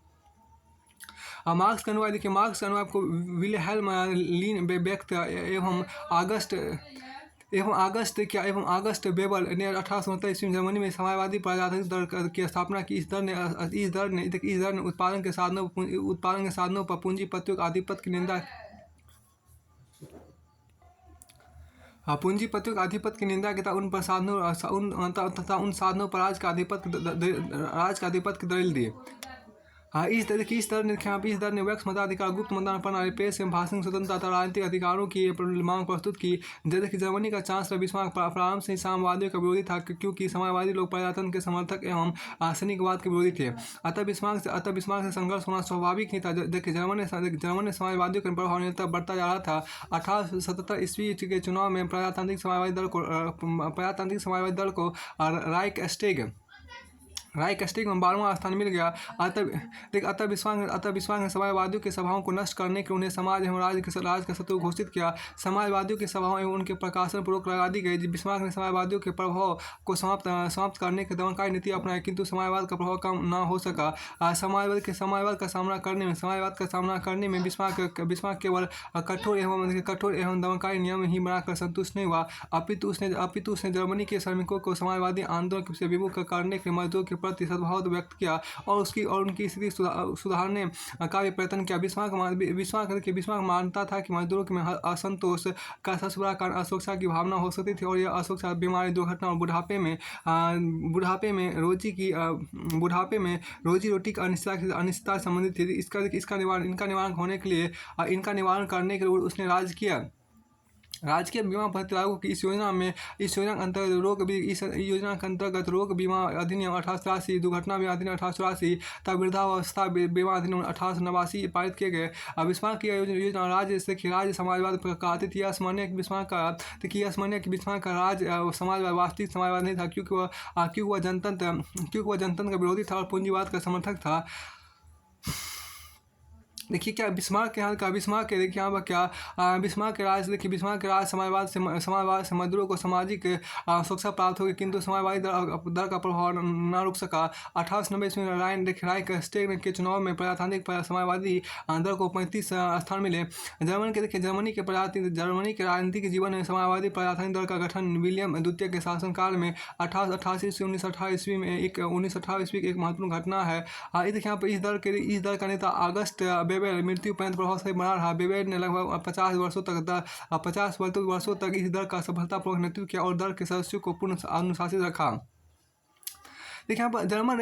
मार्क्स का अनुवाद देखिए। मार्क्स का अनुवाद को विल्हेल्म लीनबेख्त एवं आगस्ट बेबल ने 1869 ईस्वी में जर्मनी में समाजवादी प्रजातांत्रिक दल की स्थापना की। इस दल ने उत्पादन के साधनों पर पूंजीपतियों के आधिपत्य की निंदा की तथा उन साधनों पर राज का आधिपत्य की दलील दी। इस दल ने व्यक्ति मताधिकार, गुप्त मतदान प्रणाली, प्रेस एवं भाषण स्वतंत्रता तथा राजनीतिक अधिकारों की मांग प्रस्तुत की। जैसे जर्मनी का चांसलर बिस्मार्क प्रारंभ से ही साम्यवादियों का विरोधी था, क्योंकि समाजवादी लोग प्रजातंत्र के समर्थक एवं सैनिकवाद के विरोधी थे। अतः बिस्मार्क से संघर्ष होना स्वाभाविक ही था। देखिए जर्मन में समाजवादियों का प्रभाव निरंतर बढ़ता जा रहा था। 1877 ईस्वी के चुनाव में प्रजातांत्रिक समाजवादी दल को राइकस्टेग में 12वां स्थान मिल गया। अतः बिस्मार्क ने समाजवादियों की सभाओं को नष्ट करने के उन्हें समाज एवं राज का शत्रु घोषित किया। समाजवादियों की सभाओं एवं उनके प्रकाशन पूर्वक लगा दी गई। बिस्मार्क ने समाजवादियों के प्रभाव को समाप्त करने की दमनकारी नीति अपनाई, किंतु समाजवाद का प्रभाव कम न हो सका। समाजवाद का सामना करने में बिस्मार्क केवल कठोर एवं दमनकारी नियम ही बनाकर संतुष्ट नहीं हुआ, अपितु उसने जर्मनी के श्रमिकों को समाजवादी आंदोलन से विमुख करने के मजदूरों के प्रति सद्भाव व्यक्त किया और उनकी स्थिति सुधारने का भी प्रयत्न किया। बिस्मार्क मानता था कि मजदूरों में असंतोष का सबसे बड़ा कारण असुरक्षा की भावना हो सकती थी, और यह असुरक्षा बीमारी, दुर्घटना और बुढ़ापे में रोजी रोटी की अनिश्चितता से संबंधित थी। इनका निवारण करने के लिए उसने राजकीय बीमा पद्धति लागू की। इस योजना के अंतर्गत रोग बीमा अधिनियम 1883, दुर्घटना बीमा अधिनियम 1884 तथा वृद्धावस्था बीमा अधिनियम 1889 पारित किए गए। बिस्मार्क की योजना राज्य समाजवाद कहती थी। यह स्मरणीय कि बिस्मार्क का राज समाजवाद वास्तविक समाजवाद नहीं था, क्योंकि वह जनतंत्र का विरोधी था और पूंजीवाद का समर्थक था। देखिए क्या बिस्मार्क के राज समाजवाद से मजदूरों को सामाजिक सुरक्षा प्राप्त होगी, किंतु समाजवादी दल का प्रभाव न रुक सका। 1890 ईस्वी में राइकस्टेग के चुनाव में प्रजातांत्रिक समाजवादी दल को 35 स्थान मिले। जर्मनी के राजनीतिक जीवन में समाजवादी प्रजातांत्रिक दल का गठन विलियम द्वितीय के शासनकाल में 1888 से 1918 ईस्वी में एक महत्वपूर्ण घटना है। यहाँ पर इस दल का नेता अगस्ट बेबेल मृत्यु पर्यंत प्रभावशाली बना रहा। बेबेल ने लगभग 50 वर्षों तक इस दल का सफलतापूर्वक नेतृत्व किया और दल के सदस्यों को पूर्ण अनुशासित रखा। देखिए यहाँ पर जर्मन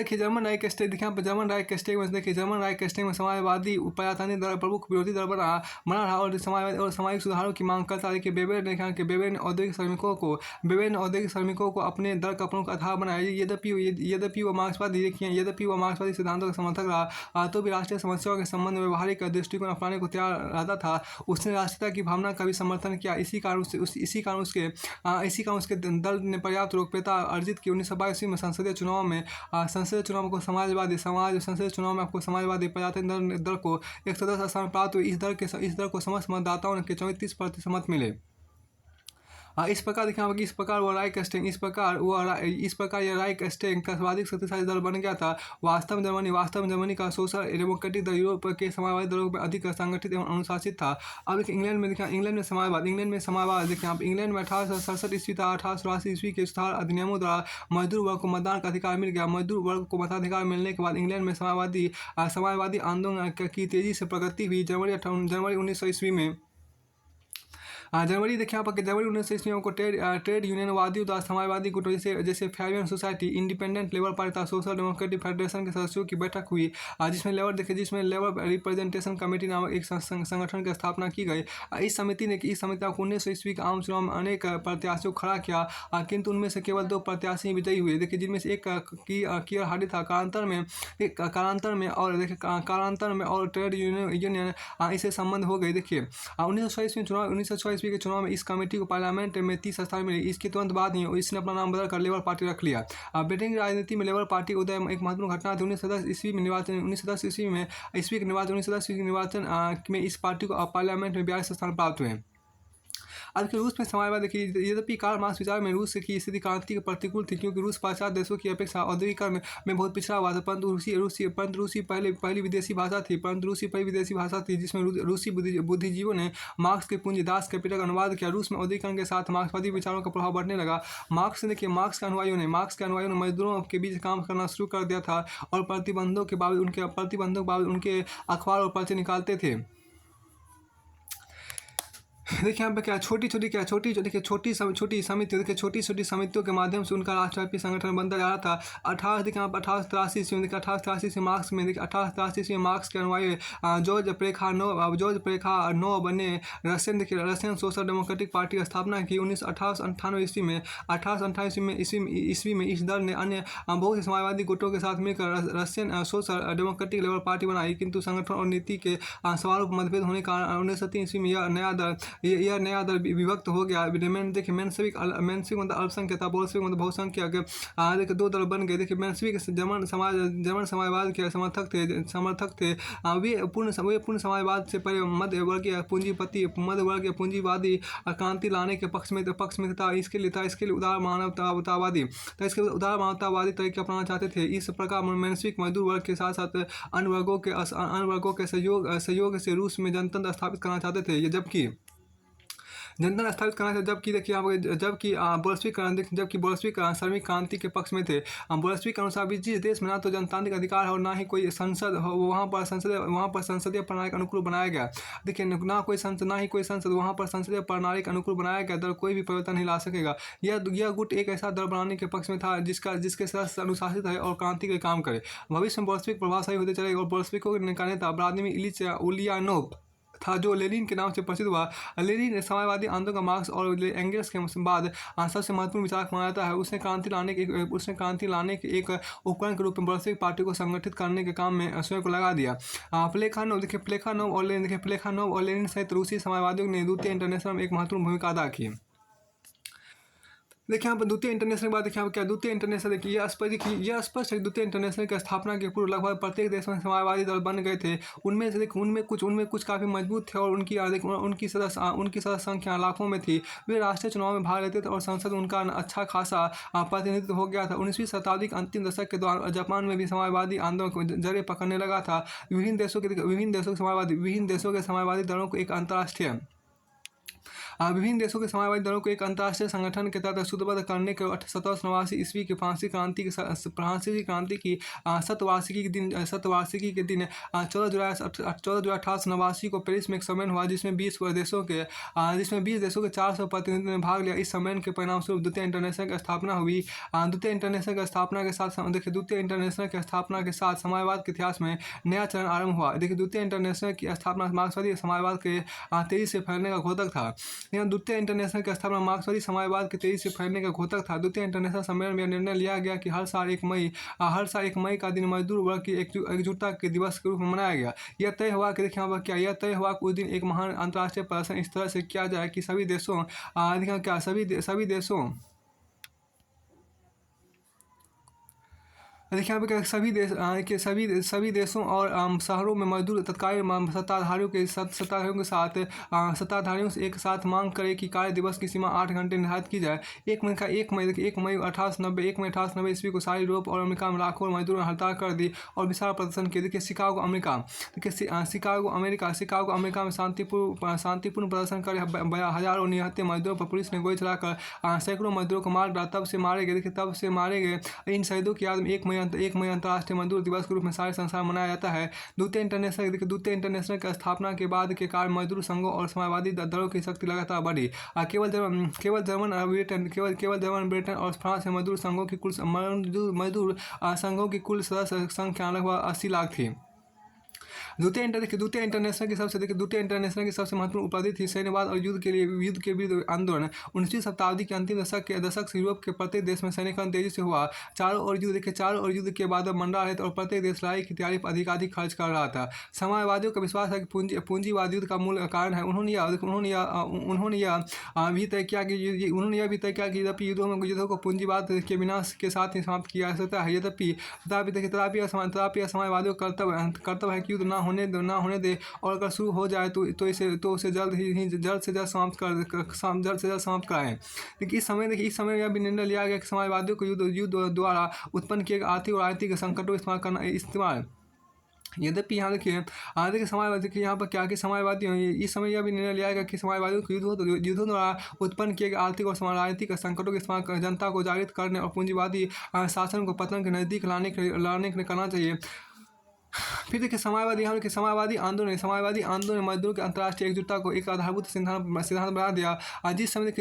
राइकस्टेग में समाजवादी प्रजातांत्रिक दल प्रमुख विरोधी दल बना रहा और सामाजिक सुधारों की मांग करता। देखिए बेबेल ने औद्योगिक श्रमिकों को अपने दल का प्रमुख आधार बनाया। यद्यपि वह मार्क्सवादी सिद्धांतों का समर्थक रहा, तो भी राष्ट्रीय समस्याओं के संबंध में व्यवहारिक दृष्टिकोण अपनाने को तैयार रहता था। उसने राष्ट्रीयता की भावना का भी समर्थन किया। इसी कारण उसके दल ने पर्याप्त लोकप्रियता अर्जित की। 1922 ईस्वी में संसदीय चुनाव में आपको समाजवादी प्रजातांत्रिक दल को 110 स्थान प्राप्त हुए। इस दल को समस्त मतदाताओं के 34% मत मिले। इस प्रकार यह राइकस्टेग का सर्वाधिक शक्तिशाली दल बन गया था। वास्तव में जर्मनी का सोशल डेमोक्रेटिक दल यूरोप के समाजवादी दलों में अधिक संगठित एवं अनुशासित था। अब इंग्लैंड में समाजवाद देखिए आप इंग्लैंड में 1867 ईस्वी तथा 1883 ईस्वी के सुधार अधिनियमों द्वारा मजदूर वर्ग को मतदान का अधिकार मिल गया। मजदूर वर्ग को मताधिकार मिलने के बाद इंग्लैंड में समाजवादी आंदोलन की तेजी से प्रगति हुई। जनवरी 1900 ईस्वी में जनवरी देखिए यहाँ पर जनवरी 1900 को ट्रेड यूनियनवादियों द्वारा समाजवादी गुटों जैसे जैसे Fabian society, independent labour party तथा सोशल डेमोक्रेटिक फेडरेशन के सदस्यों की बैठक हुई, जिसमें लेबर रिप्रेजेंटेशन कमेटी नामक एक संगठन की स्थापना की गई। इस समिति को 1900 के आम चुनाव में अनेक प्रत्याशियों को खड़ा किया, किंतु उनमें से केवल 2 प्रत्याशी विजयी हुए। देखिए जिनमें से एक कियर हार्डी था। कालांतर में और ट्रेड यूनियन इससे संबंध हो गए। देखिए 1906 के चुनाव में इस कमेटी को पार्लियामेंट में 30 स्थान मिले। इसके तुरंत बाद ही इसने अपना नाम बदलकर लेबर पार्टी रख लिया। ब्रिटेन की राजनीति में लेबर पार्टी उदय एक महत्वपूर्ण घटना थी। 1910 ईस्वी के निर्वाचन में इस पार्टी को पार्लियामेंट में 42 स्थान प्राप्त हुए। अब देखिए रूस में समाजवाद देखिए, यद्यपि कार्ल मार्क्स विचार में रूस की स्थिति क्रांति के प्रतिकूल थी, क्योंकि रूस पाश्चात्य देशों की अपेक्षा औद्योगिकरण में बहुत पिछड़ा हुआ था। परंतु रूसी पहली विदेशी भाषा थी जिसमें रूसी बुद्धिजीवियों ने मार्क्स के पूंजी दास कैपिटल का अनुवाद किया। रूस में औद्योगिकरण के साथ मार्क्सवादी विचारों का प्रभाव बढ़ने लगा। मार्क्स के अनुयायियों ने मजदूरों के बीच काम करना शुरू कर दिया था और प्रतिबंधों के बावजूद उनके अखबार और पर्चे निकालते थे। देखिए यहाँ पे छोटी छोटी समितियों के माध्यम से उनका राष्ट्रव्यापी संगठन बनता जा रहा था। 1883 ईस्वी में मार्क्स के अनुयायी जॉर्ज प्लेखानोव बने रशियन सोशल डेमोक्रेटिक पार्टी की स्थापना की। 1898 ईस्वी में इस दल ने अन्य बहुत से समाजवादी गुटों के साथ मिलकर Russian social democratic labour party बनाई, किंतु संगठन और नीति के सवालों पर मतभेद होने का 1903 ईस्वी में यह नया दल विभक्त हो गया। देखिए मेंशेविक मतलब अल्पसंख्यक था, बोल्शेविक मतलब बहुसंख्यक। देखिए 2 दल बन गए। देखिए मेंशेविक जर्मन समाजवाद के समर्थक थे। वे पूर्ण समाजवाद से परे मध्य वर्गीय पूंजीवादी क्रांति लाने के पक्ष में तथा इसके लिए उदार मानवतावादी तरीके अपनाना चाहते थे। इस प्रकार मेंशेविक मजदूर वर्ग के साथ साथ अन्य वर्गों के सहयोग से रूस में जनतंत्र स्थापित करना चाहते थे। बोल्शेविक श्रमिक क्रांति के पक्ष में थे। बोल्शेविक के अनुसार जिस देश में ना तो जनतांत्रिक अधिकार है और ना ही कोई संसद हो, वहाँ पर संसदीय प्रणाली अनुकूल बनाया गया। देखिए ना ही कोई संसद, वहाँ पर संसदीय प्रणाली अनुकूल बनाया गया दल कोई भी परिवर्तन नहीं ला सकेगा। यह गुट एक ऐसा दल बनाने के पक्ष में था जिसके सदस्य अनुशासित है और क्रांति के काम करे। भविष्य में बोल्शेविक प्रभावशाली होते चलेगा और बोल्शेविकों का नेता व्लादिमीर इलिच उलियानोव था, जो लेनिन के नाम से प्रसिद्ध हुआ। लेनिन ने समाजवादी आंदोलन का मार्क्स और एंगल्स के बाद सबसे महत्वपूर्ण विचारक माना जाता है। उसने क्रांति लाने के एक उपकरण के रूप में बोल्शेविक पार्टी को संगठित करने के काम में स्वयं को लगा दिया। प्लेखानोव और लेनिन सहित रूसी समाजवादियों ने द्वितीय इंटरनेशनल में एक महत्वपूर्ण भूमिका अदा की। देखिए यहाँ पर द्वितीय इंटरनेशनल की बात देखिए यहाँ पर क्या द्वितीय इंटरनेशनल देखिए यह स्पष्ट है। द्वितीय इंटरनेशनल की स्थापना के पूर्व लगभग प्रत्येक देश में समाजवादी दल बन गए थे। उनमें कुछ काफ़ी मजबूत थे और उनकी सदस्य संख्या लाखों में थी। वे राष्ट्रीय चुनाव में भाग लेते थे और संसद उनका अच्छा खासा प्रतिनिधित्व हो गया था। 19वीं शताब्दी के अंतिम दशक के दौरान जापान में भी समाजवादी आंदोलन जगह पकड़ने लगा था। विभिन्न देशों के समाजवादी दलों को एक अंतर्राष्ट्रीय संगठन के तहत सूत्रबद्ध करने के 1789 ईस्वी की फ्रांसीसी क्रांति की शतवार्षिकी के दिन 14 जुलाई 1889 को पेरिस में एक सम्मेलन हुआ, जिसमें 20 देशों के 400 प्रतिनिधियों ने भाग लिया। इस सम्मेलन के परिणामस्वरूप द्वितीय इंटरनेशनल की स्थापना हुई। द्वितीय इंटरनेशनल की स्थापना के साथ समाजवाद के इतिहास में नया चरण आरंभ हुआ। देखिए द्वितीय इंटरनेशनल की स्थापना मार्क्सवादी समाजवाद के तेजी से फैलने का घोतक था। द्वितीय इंटरनेशनल की स्थापना मार्क्सवादी समाजवाद के तेजी से फैलने का घोतक था। द्वितीय इंटरनेशनल सम्मेलन में निर्णय लिया गया कि हर साल 1 मई का दिन मजदूर वर्ग की एकजुटता के दिवस के रूप में मनाया गया। यह तय हुआ कि उस दिन एक महान अंतर्राष्ट्रीय प्रदर्शन इस तरह से किया जाए कि सभी देखिए यहाँ पे सभी देशों और शहरों में मजदूर तत्कालीन सत्ताधारियों से एक साथ मांग करे कि कार्य दिवस की सीमा 8 घंटे निर्धारित की जाए। 1 मई 1890 ईस्वी को सारी यूरोप और अमेरिका में लाखों मजदूरों ने हड़ताल कर दी और विशाल प्रदर्शन किए। देखिए शिकागो अमेरिका में शांतिपूर्ण प्रदर्शन कर हजारों निहत्थे मजदूरों पर पुलिस ने गोली चलाकर सैकड़ों मजदूरों को मार डाला। तब से मारे गए इन शहीदों की याद में 1 मई 1 मई अंतर्राष्ट्रीय मजदूर दिवस के रूप में सारे संसार मनाया जाता है। द्वितीय इंटरनेशनल की स्थापना के बाद के कारण मजदूर संघों और समाजवादी दलों की शक्ति लगातार बढ़ी। केवल जर्मन, ब्रिटेन और फ्रांस में मजदूर संघों की कुल सदस्य संख्या लगभग 80 लाख थी। द्वितीय इंटरनेशनल की सबसे महत्वपूर्ण उपलब्धि थी सैन्यवाद और युद्ध के विरुद्ध आंदोलन। 19वीं शताब्दी के अंतिम दशक से यूरोप के प्रत्येक देश में सैन्यकरण तेजी से हुआ। चारों ओर युद्ध के बाद मंडा रहे थे और प्रत्येक देश लड़ाई की तैयारी पर अधिकाधिक खर्च कर रहा था। समाजवादियों का विश्वास है कि पूंजीवाद युद्ध का मूल कारण है। उन्होंने यह भी तय किया कि यद्यपि युद्धों को पूंजीवाद के विनाश के साथ ही समाप्त किया जा सकता है, तथापि समाजवादियों का कर्तव्य है कि युद्ध ना होने दे और अगर शुरू हो जाए तो उसे जल्द से जल्द समाप्त कराएं। लेकिन इस समय यह भी निर्णय लिया गया कि समाजवादियों को युद्ध द्वारा उत्पन्न किए आर्थिक और राजनीतिक संकटों का यद्यपि यहाँ देखिए समाजवादियों इस समय यह भी निर्णय लिया गया कि समाजवादियों को युद्धों द्वारा उत्पन्न किए गए आर्थिक और राजनीतिक संकटों के इस्तेमाल जनता को जागृत करने और पूंजीवादी शासन को पतन के नज़दीक लाने के लिए करना चाहिए। फिर देखिए समाजवादी आंदोलन ने मजदूरों की अंतर्राष्ट्रीय एकजुटता को एक आधारभूत सिद्धांत बना दिया। जिस समय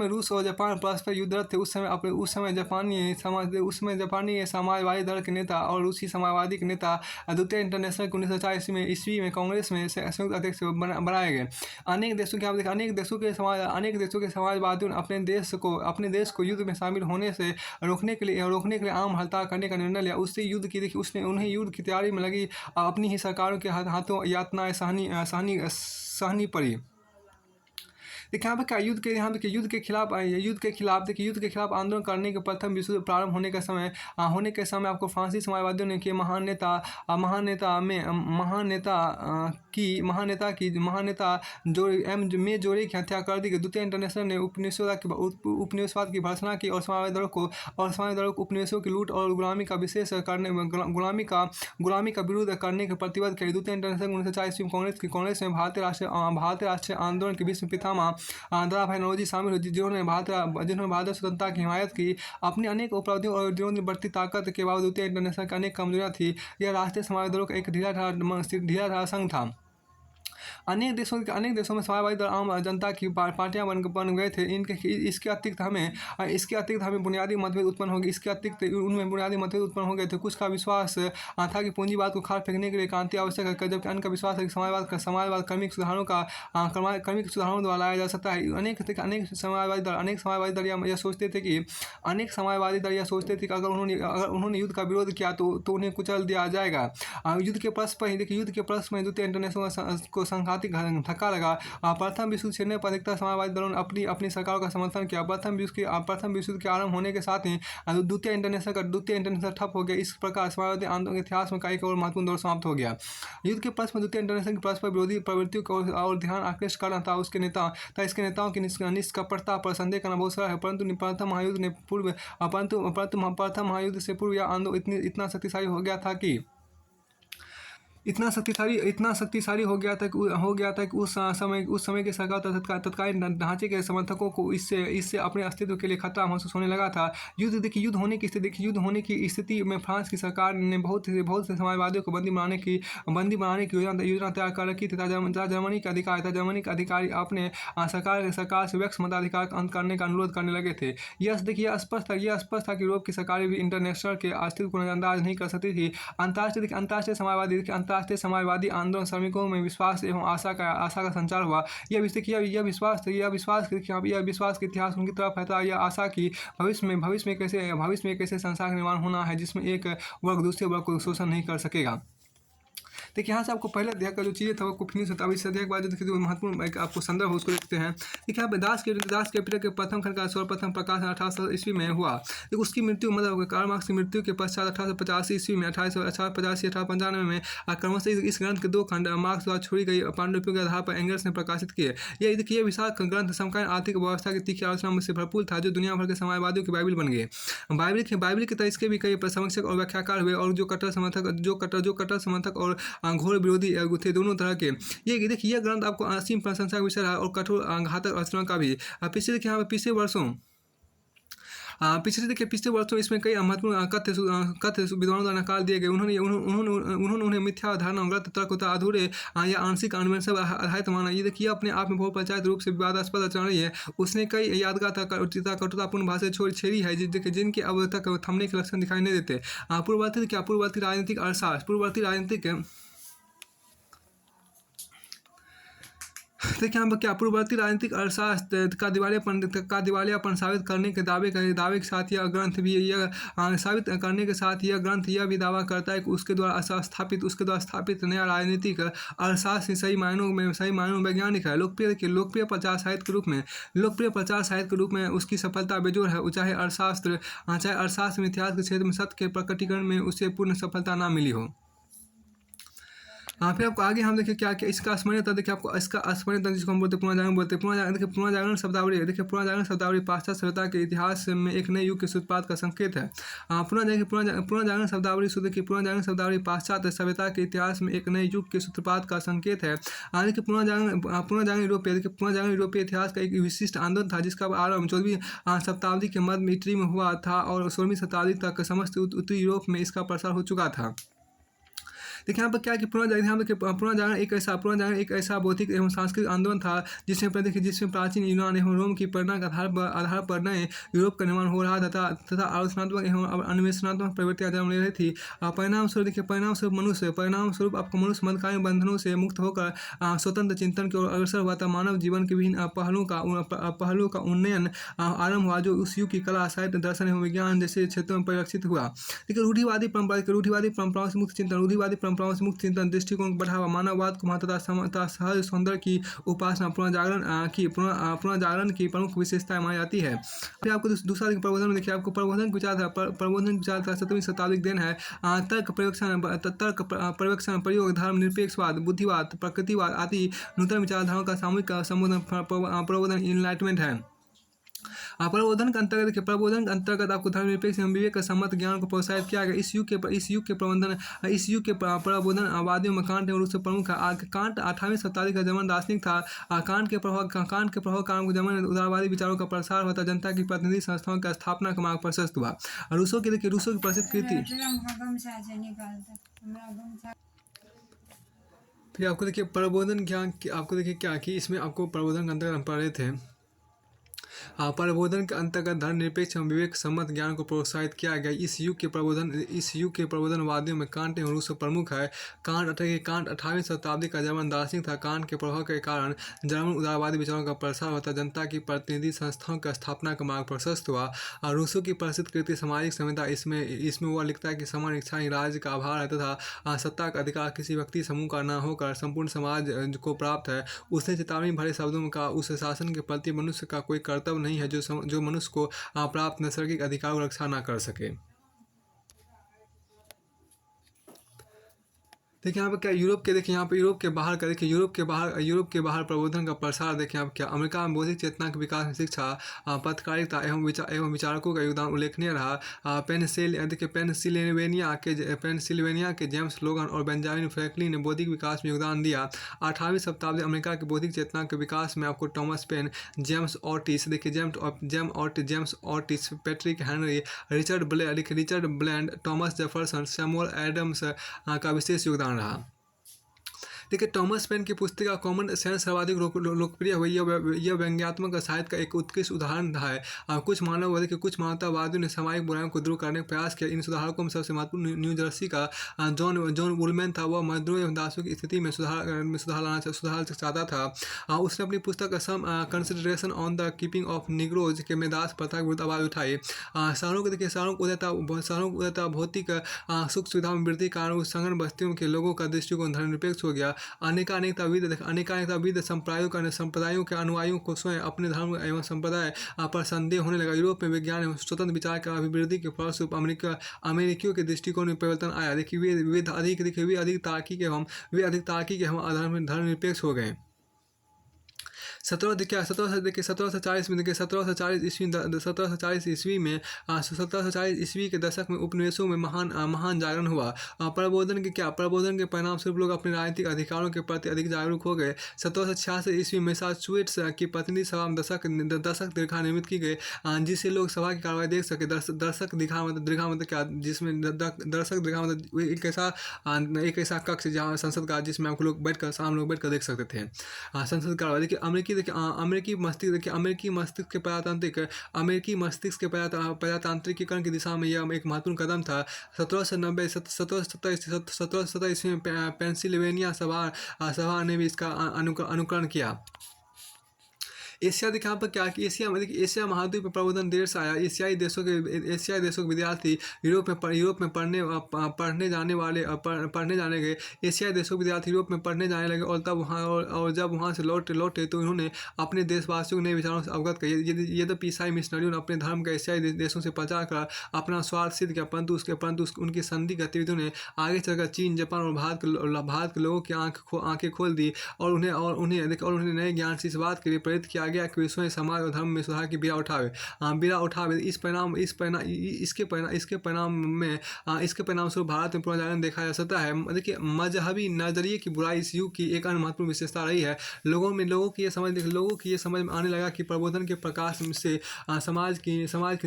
रूस और जापान परस्पर युद्धरत थे उस समय जापानी समाजवादी दल के नेता और रूसी समाजवादी के नेता द्वितीय इंटरनेशनल को 1940 ईस्वी में कांग्रेस में संयुक्त अध्यक्ष बनाए गए। अनेक देशों के समाजवादियों ने अपने देश को युद्ध में शामिल होने से रोकने के लिए आम हड़ताल करने का निर्णय लिया। उन्हें युद्ध की तैयारी में लगी अपनी ही सरकारों के हाथों यातनाएं सहनी पड़ी। देखिए यहाँ पे क्या युद्ध के खिलाफ आंदोलन करने के प्रथम विश्व प्रारंभ होने के समय आपको फ्रांसीसी समाजवादियों ने के महानेता जोरे की हत्या कर दी। द्वितीय इंटरनेशनल ने उपनिवेशवाद की भर्त्सना की और समाजवादी दलों को उपनिवेशों की लूट और गुलामी का विरोध करने के प्रतिबद्ध किया। द्वितीय इंटरनेशनल 1940 में कांग्रेस में भारतीय राष्ट्रीय आंदोलन के विश्व पितामह दादाभाई नौरोजी शामिल हुए, जिन्होंने भारतीय स्वतंत्रता की हिमायत की। अपनी अनेक उपलब्धियों और विरोध बढ़ती ताकत के बावजूद द्वितीय इंटरनेशनल की अनेक कमजोरियां थी। यह राष्ट्रीय समाजवादी दलों का एक ढीला संघ था। अनेक देशों में समाजवादी दल आम जनता की पार्टियां बन गए थे। इसके अतिरिक्त हमें बुनियादी मतभेद उत्पन्न हो गए थे। कुछ का विश्वास था कि पूंजीवाद को खाद फेंकने के लिए क्रांति आवश्यक है, जबकि अन्य का विश्वास है कि समाजवाद क्रमिक सुधारों द्वारा लाया जा सकता है। अनेक समाजवादी दल यह सोचते थे कि अगर उन्होंने युद्ध का विरोध किया तो उन्हें कुचल दिया जाएगा। युद्ध के प्रश्न में द्वितीय इंटरनेशनल को संघातिक धक्का लगा। प्रथम विश्व छिड़ने पर अधिकतर समाजवादी दलों ने अपनी सरकारों का समर्थन किया। प्रथम विश्व के आरंभ होने के साथ ही द्वितीय इंटरनेशनल ठप हो गया। इस प्रकार समाजवादी आंदोलन के इतिहास में एक और महत्वपूर्ण दौर समाप्त हो गया। युद्ध के प्रश्न में द्वितीय इंटरनेशनल की परस्पर विरोधी प्रवृत्तियों को और ध्यान आकृष्ट करना था। इसके नेताओं की निष्कपटता पर संदेह करना बहुत सरल है, परंतु प्रथम महायुद्ध से पूर्व यह आंदोलन इतना शक्तिशाली हो गया था कि उस समय के सरकार तत्कालीन ढांचे के समर्थकों को इससे अपने अस्तित्व के लिए खतरा महसूस होने लगा था। युद्ध होने की स्थिति में फ्रांस की सरकार ने बहुत से समाजवादियों को बंदी बनाने की योजना तैयार कर रखी थी। जर्मनी के अधिकारी अपने सरकार से व्यक्ति मताधिकार का अंत करने का अनुरोध करने लगे थे। यह स्पष्ट था कि यूरोप की सरकारें भी इंटरनेशनल के अस्तित्व को नजरअंदाज नहीं कर सकती थी। अंतर्राष्ट्रीय समाजवादी आंदोलन श्रमिकों में विश्वास एवं आशा का संचार हुआ। यह विश्वास के इतिहास उनकी तरफ है था। यह आशा की भविष्य में कैसे संसार का निर्माण होना है जिसमें एक वर्ग दूसरे वर्ग को शोषण नहीं कर सकेगा। देखिए यहाँ से आपको पहले अध्याय का जो चीज़ें था वो फिनिश होता है। अब इस अध्याय के बाद जो देखिए महत्वपूर्ण एक आपको संदर्भ उसको देखते हैं। देखिए यहाँ पे दास कैपिटल के प्रथम खंड का सर्वप्रथम प्रकाशन 1800 ईस्वी में हुआ। देखिए उसकी मृत्यु मतलब कार्ल मार्क्स की मृत्यु के पश्चात 1885 ईस्वी में 1895 में क्रमशः इस ग्रंथ के 2 खंड मार्क्स द्वारा छोड़ी गई पांडुलिपियों के आधार पर एंगल्स ने प्रकाशित किए। यह विशाल ग्रंथ समकालीन आर्थिक व्यवस्था की तीखी आलोचना से भरपूर था, जो दुनिया भर के समाजवादियों की बाइबिल बन गए। बाइबिल के तरह इसके भी कई समीक्षक और व्याख्याकार हुए और जो कट्टर समर्थक और घोर विरोधी थे, दोनों तरह के। ये देखिए यह ग्रंथ आपको असीम प्रशंसा का विषय है और कठोर घातक रचना का भी। पिछले वर्षों पिछले वर्षों इसमें कई महत्वपूर्ण कथ्य विद्वानों द्वारा नकार दिए गए। उन्होंने उन्हें मिथ्या धारणा, गलत तर्क तथा अधूरे या आंशिक अन्वेषण आधारित माना। ये देखिए अपने आप में बहुत पंचायत रूप से विवादास्पद आचरण रही है। उसने कई यादगार तथा कटुतापूर्ण भाषा छेड़ी है जिनके अब तक थमने के लक्षण दिखाई नहीं देते। पूर्ववर्ती राजनीतिक अर्थशास्त्र। पूर्ववर्ती राजनीतिक देखिए यहाँ पर क्या पूर्ववर्ती राजनीतिक अर्थशास्त्र का दिवालियापन साबित करने के दावे के साथ यह ग्रंथ भी साबित करने के साथ यह ग्रंथ यह भी दावा करता है कि उसके द्वारा स्थापित नया राजनीतिक अर्थशास्त्र सही मायनों में वैज्ञानिक है। लोकप्रिय प्रचार साहित्य के रूप में उसकी सफलता बेजोड़ है। चाहे अर्थशास्त्र में इतिहास के क्षेत्र में सत्य के प्रकटीकरण में उसे पूर्ण सफलता ना मिली हो। फिर आपको आगे हम देखिए क्या इसका स्मरणीय तंत्र। देखिए आपको इसका स्मरणीय तंत्र जिसको हम पुनर्जागरण बोलते हैं। पुनर्जागरण शब्दावली। देखिए पुनर्जागरण शब्दावली पाश्चात्य सभ्यता के इतिहास में एक नए युग के सूत्रपात का संकेत है। पुनर्जागरण शब्दावली पाश्चात्य सभ्यता के इतिहास में एक नए युग के सूत्रपात का संकेत है। देखिए पुनर्जागरण यूरोपीय इतिहास का एक विशिष्ट आंदोलन था जिसका आरंभ 14वीं शताब्दी के मध्य में इटली में हुआ था और 16वीं शताब्दी तक समस्त उत्तरी यूरोप में इसका प्रसार हो चुका था। देखिए यहाँ पर क्या कि पुनर्जागरण एक ऐसा बौद्धिक एवं सांस्कृतिक आंदोलन था जिसमें प्राचीन यूनान एवं रोम की प्रेरणा के आधार पर नए यूरोप का निर्माण हो रहा था तथा आलोचनात्मक एवं अन्वेषणात्मक प्रवृत्तियां जन्म ले रही थी। परिणामस्वरूप आपको मनुष्य मध्यकालीन बंधनों से मुक्त होकर स्वतंत्र चिंतन की ओर अग्रसर हुआ था। मानव जीवन के विभिन्न पहलुओं का उन्नयन आरंभ हुआ जो उस युग की कला, साहित्य, दर्शन एवं विज्ञान जैसे क्षेत्रों में परिलक्षित हुआ। देखिए रूढ़िवादी परंपराओं से मुक्त चिंतन दृष्टिकोण को बढ़ावा, मानववाद को महत्वता, सहज सौंदर्य की उपासना पुनर्जागरण की प्रमुख विशेषताएं मानी जाती है। फिर आपको दूसरा प्रबोधन में देखिए आपको प्रबोधन विचारधारा 17वीं शताब्दी देन है। तर्क पर्यवेक्षण प्रयोग, धर्म निरपेक्षवाद, बुद्धिवाद, प्रकृतिवाद आदि नूतन विचारधाराओं का सामूहिक प्रबोधन इनलाइटमेंट है। प्रबोधन के अंतर्गत आपको धर्मनिरपेक्ष एवं विवेक सम्मत ज्ञान को प्रोत्साहित किया गया। इस युग के प्रबोधनवादियों में कांट एवं रूसो प्रमुख है। कांट 18वीं शताब्दी का जर्मन दार्शनिक था। कांट के प्रभाव कारण जर्मन में उदारवादी विचारों का प्रसार हुआ था। जनता की प्रतिनिधि संस्थाओं की स्थापना का मार्ग प्रशस्त हुआ। रूसो की प्रसिद्ध कृति। फिर आपको देखिए प्रबोधन ज्ञान आपको देखिए क्या कि इसमें आपको प्रबोधन के अंतर्गत हम पढ़ रहे थे। प्रबोधन के अंतर्गत धर्मनिरपेक्ष एवं विवेक सम्मत ज्ञान को प्रोत्साहित किया गया। इस युग के प्रबोधनवादियों में कांट एवं रूसो प्रमुख है। कांट 18वीं शताब्दी का जर्मन दार्शनिक था। कांट के प्रभाव के कारण जर्मन उदारवादी विचारों का प्रसार होता, जनता की प्रतिनिधि संस्थाओं की स्थापना का मार्ग प्रशस्त हुआ। रूसो की प्रसिद्ध कृति सामाजिक संहिता, इसमें वह लिखता है कि समान इच्छा ही राज्य का आभार है तथा सत्ता का अधिकार किसी व्यक्ति समूह का न होकर संपूर्ण समाज को प्राप्त है। उसने चेतावनी भरे शब्दों में कहा, उस शासन के प्रति मनुष्य का कोई कर्तव्य नहीं है जो मनुष्य को प्राप्त नैसर्गिक अधिकार को रक्षा न कर सके। देखिए यहाँ पर क्या यूरोप के बाहर का देखिए यूरोप के बाहर प्रबोधन का प्रसार। देखिए आप क्या अमेरिका में बौद्धिक चेतना के विकास में शिक्षा, पत्रकारिता एवं विचारकों का योगदान उल्लेखनीय रहा। पेनसिल्वेनिया के जेम्स लोगन और बेंजामिन फ्रैंकलिन ने बौद्धिक विकास में योगदान दिया। 18वीं शताब्दी अमेरिका के बौद्धिक चेतना के विकास में आपको Thomas Paine, James Otis, Patrick Henry, Richard Bland, Thomas Jefferson, Samuel Adams का विशेष योगदान रहा। देखिए टॉमस पेन की पुस्तिका कॉमन सेंस सर्वाधिक लोकप्रिय हुई। यह व्यंग्यात्मक साहित्य का एक उत्कृष्ट उदाहरण है। कुछ मानवतावादियों ने सामाजिक बुराइयों को दूर करने का प्रयास किया। इन सुधारकों में सबसे महत्वपूर्ण न्यू जर्सी का जॉन वुलमैन था। वह मजदूरों एवं दासों की स्थिति में सुधार चाहता था। उसने अपनी पुस्तक some consideration on the keeping of negroes के में दास प्रथा के विरुद्ध आवाज उठाई। शहरों को उदारता भौतिक सुख सुविधा में वृद्धि कारण उस संगन बस्तियों के लोगों का दृष्टिकोण धर्मनिरपेक्ष हो गया। अनेकानेकताविद संप्रदायों के अनुयायियों को स्वयं अपने धर्म एवं संप्रदाय पर संदेह होने लगा। यूरोप में विज्ञान एवं स्वतंत्र विचार की अभिवृद्धि के फलस्वरूप अमेरिकियों के दृष्टिकोण में परिवर्तन आया। देखिए वे अधिक तार्किक एवं धर्मनिरपेक्ष हो गए। 1740 में देखिए 1740 ईस्वी 1740 ईस्वी में 1740 ईस्वी के दशक में उपनिवेशों में महान जागरण हुआ। प्रबोधन के परिणाम स्वरूप लोग अपने राजनीतिक अधिकारों के प्रति अधिक जागरूक हो गए। 1766 ईस्वी में मैसाचुसेट्स की प्रतिनिधि सभा में दशक दीर्घा निर्मित की गई, जिससे लोग सभा की कार्रवाई देख सके। दर्शक दीर्घा मतलब क्या, जिसमें दर्शक दीर्घा मतलब एक ऐसा कक्ष जहाँ संसद का, जिसमें आपको लोग बैठकर आम लोग बैठकर देख सकते थे संसद कार्रवाई। देखिए अमेरिकी मस्तिष्क के प्रजातांत्रिकीकरण की दिशा में यह एक महत्वपूर्ण कदम था। 1770 ईस्वी में पेंसिल्वेनिया सभा ने भी इसका अनुकरण किया। एशिया देखिए यहाँ पर क्या कि एशिया महाद्वीप में प्रबोधन देर से आया। एशियाई देशों के विद्यार्थी यूरोप में पढ़ने जाने गए। एशियाई देशों के विद्यार्थी यूरोप में पढ़ने जाने लगे और जब वहाँ से लौटे तो उन्होंने अपने देशवासियों को नए विचारों से अवगत किया। यद्यपि ईसाई मिशनरियों ने अपने धर्म का एशियाई देशों से प्रचार कर अपना स्वार्थ सिद्ध किया, परंतु उनकी संधि गतिविधियों ने आगे चलकर चीन, जापान और भारत के लोगों की आंखें खोल दी और उन्हें नए ज्ञान से इस बात के लिए प्रेरित किया गया कि विश्व समाज और धर्म में सुधार की बीड़ा उठावे। इसके परिणाम स्वरूप भारत में पुनर्जागरण देखा जा सकता है। देखिए मजहबी नजरिए की बुराई इस युग की एक अन्य महत्वपूर्ण विशेषता रही है। लोगों की ये समझ में आने लगा कि प्रबोधन के प्रकाश से समाज की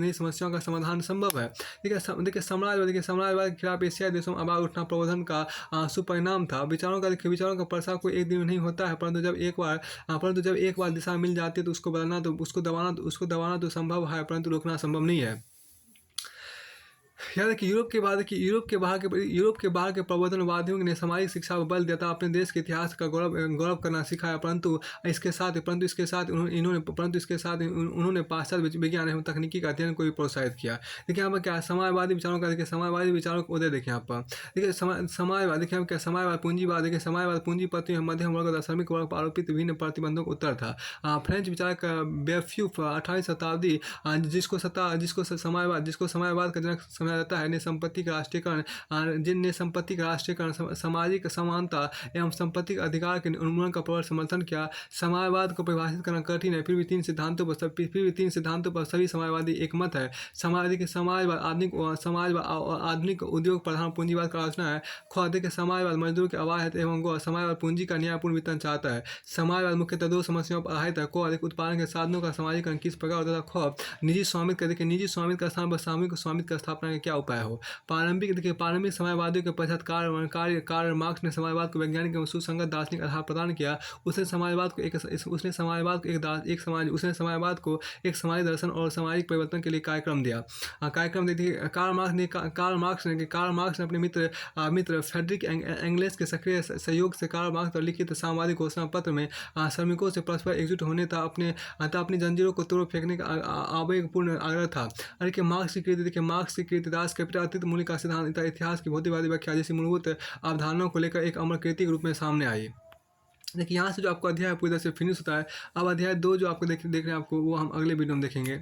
नई समस्याओं का समाधान संभव है। देखिए साम्राज्यवाद के खिलाफ एशियाई देशों में आवाज उठना प्रबोधन का सुपरिणाम था। विचारों का प्रसार कोई एक दिन में नहीं होता है, परंतु जब एक बार दिशा मिल जाती है तो उसको दबाना तो संभव है, परंतु रोकना संभव नहीं है। याद है कि यूरोप के बाहर के प्रबोधनवादियों ने सामाजिक शिक्षा पर बल दिया था, अपने देश के इतिहास का गौरव करना सिखाया, परंतु इसके साथ उन्होंने पाश्चात्य विज्ञान एवं तकनीकी का अध्ययन को भी प्रोत्साहित किया। देखिए यहाँ पर क्या समाजवादी विचारों को उदय देखिए यहाँ पर। देखिए समाजवाद देखिए हम क्या समाजवाद पूंजीपति मध्यम वर्ग और श्रमिक वर्ग पर आरोपित विभिन्न प्रतिबंधों का उत्तर था। फ्रेंच विचारक बेफ्यूफ 18वीं शताब्दी जिसको समाजवाद का जनक समझा जाता है ने संपत्ति का राष्ट्रीयकरण, सामाजिक समानता एवं संपत्ति अधिकार के उन्मूलन का प्रबल समर्थन किया। समाजवाद को परिभाषित करना कठिन है, फिर भी तीन सिद्धांतों पर सभी समाजवादी एक मत है। समाजवाद आधुनिक उद्योग प्रधान पूंजीवाद का आलोचना है। देखिए समाजवाद मजदूर की आवाज है एवं समाजवाद पूंजी का न्यायपूर्ण वितरण चाहता है। समाजवाद मुख्यतः दो समस्याओं पर आधारित है। अधिक उत्पादन के साधनों का सामाजिकरण किस प्रकार होता था। निजी स्वामित्व का स्थान पर सामूहिक स्वामित्व का स्थापना का क्या उपाय हो। पारंपरिक समाजवादियों के पश्चात कार्ल मार्क्स ने समाजवाद को वैज्ञानिक एवं सुसंगत दार्शनिक आधार प्रदान किया। उसने समाजवाद को एक समाजी दर्शन और सामाजिक परिवर्तन के लिए कार्यक्रम दिया। कार्ल मार्क्स ने अपने मित्र फ्रेडरिक एंगेल्स के सक्रिय सहयोग से कार्ल मार्क्स पर लिखित सामवादी घोषणा पत्र में श्रमिकों से परस्पर एकजुट होने अपनी जंजीरों को तोड़ फेंकने का आवेगपूर्ण आग्रह था। मार्क्स की कृति दास कैपिटल अतिरिक्त मूल्य का सिद्धांत इतिहास की भौतिकवादी व्याख्या जैसी मूलभूत अवधारणाओं को लेकर एक अमर कृति के रूप में सामने आई। देखिए यहाँ से जो आपको अध्याय पूरी तरह से फिनिश होता है। अब अध्याय 2 जो आपको देख रहे हैं आपको वो हम अगले वीडियो में देखेंगे।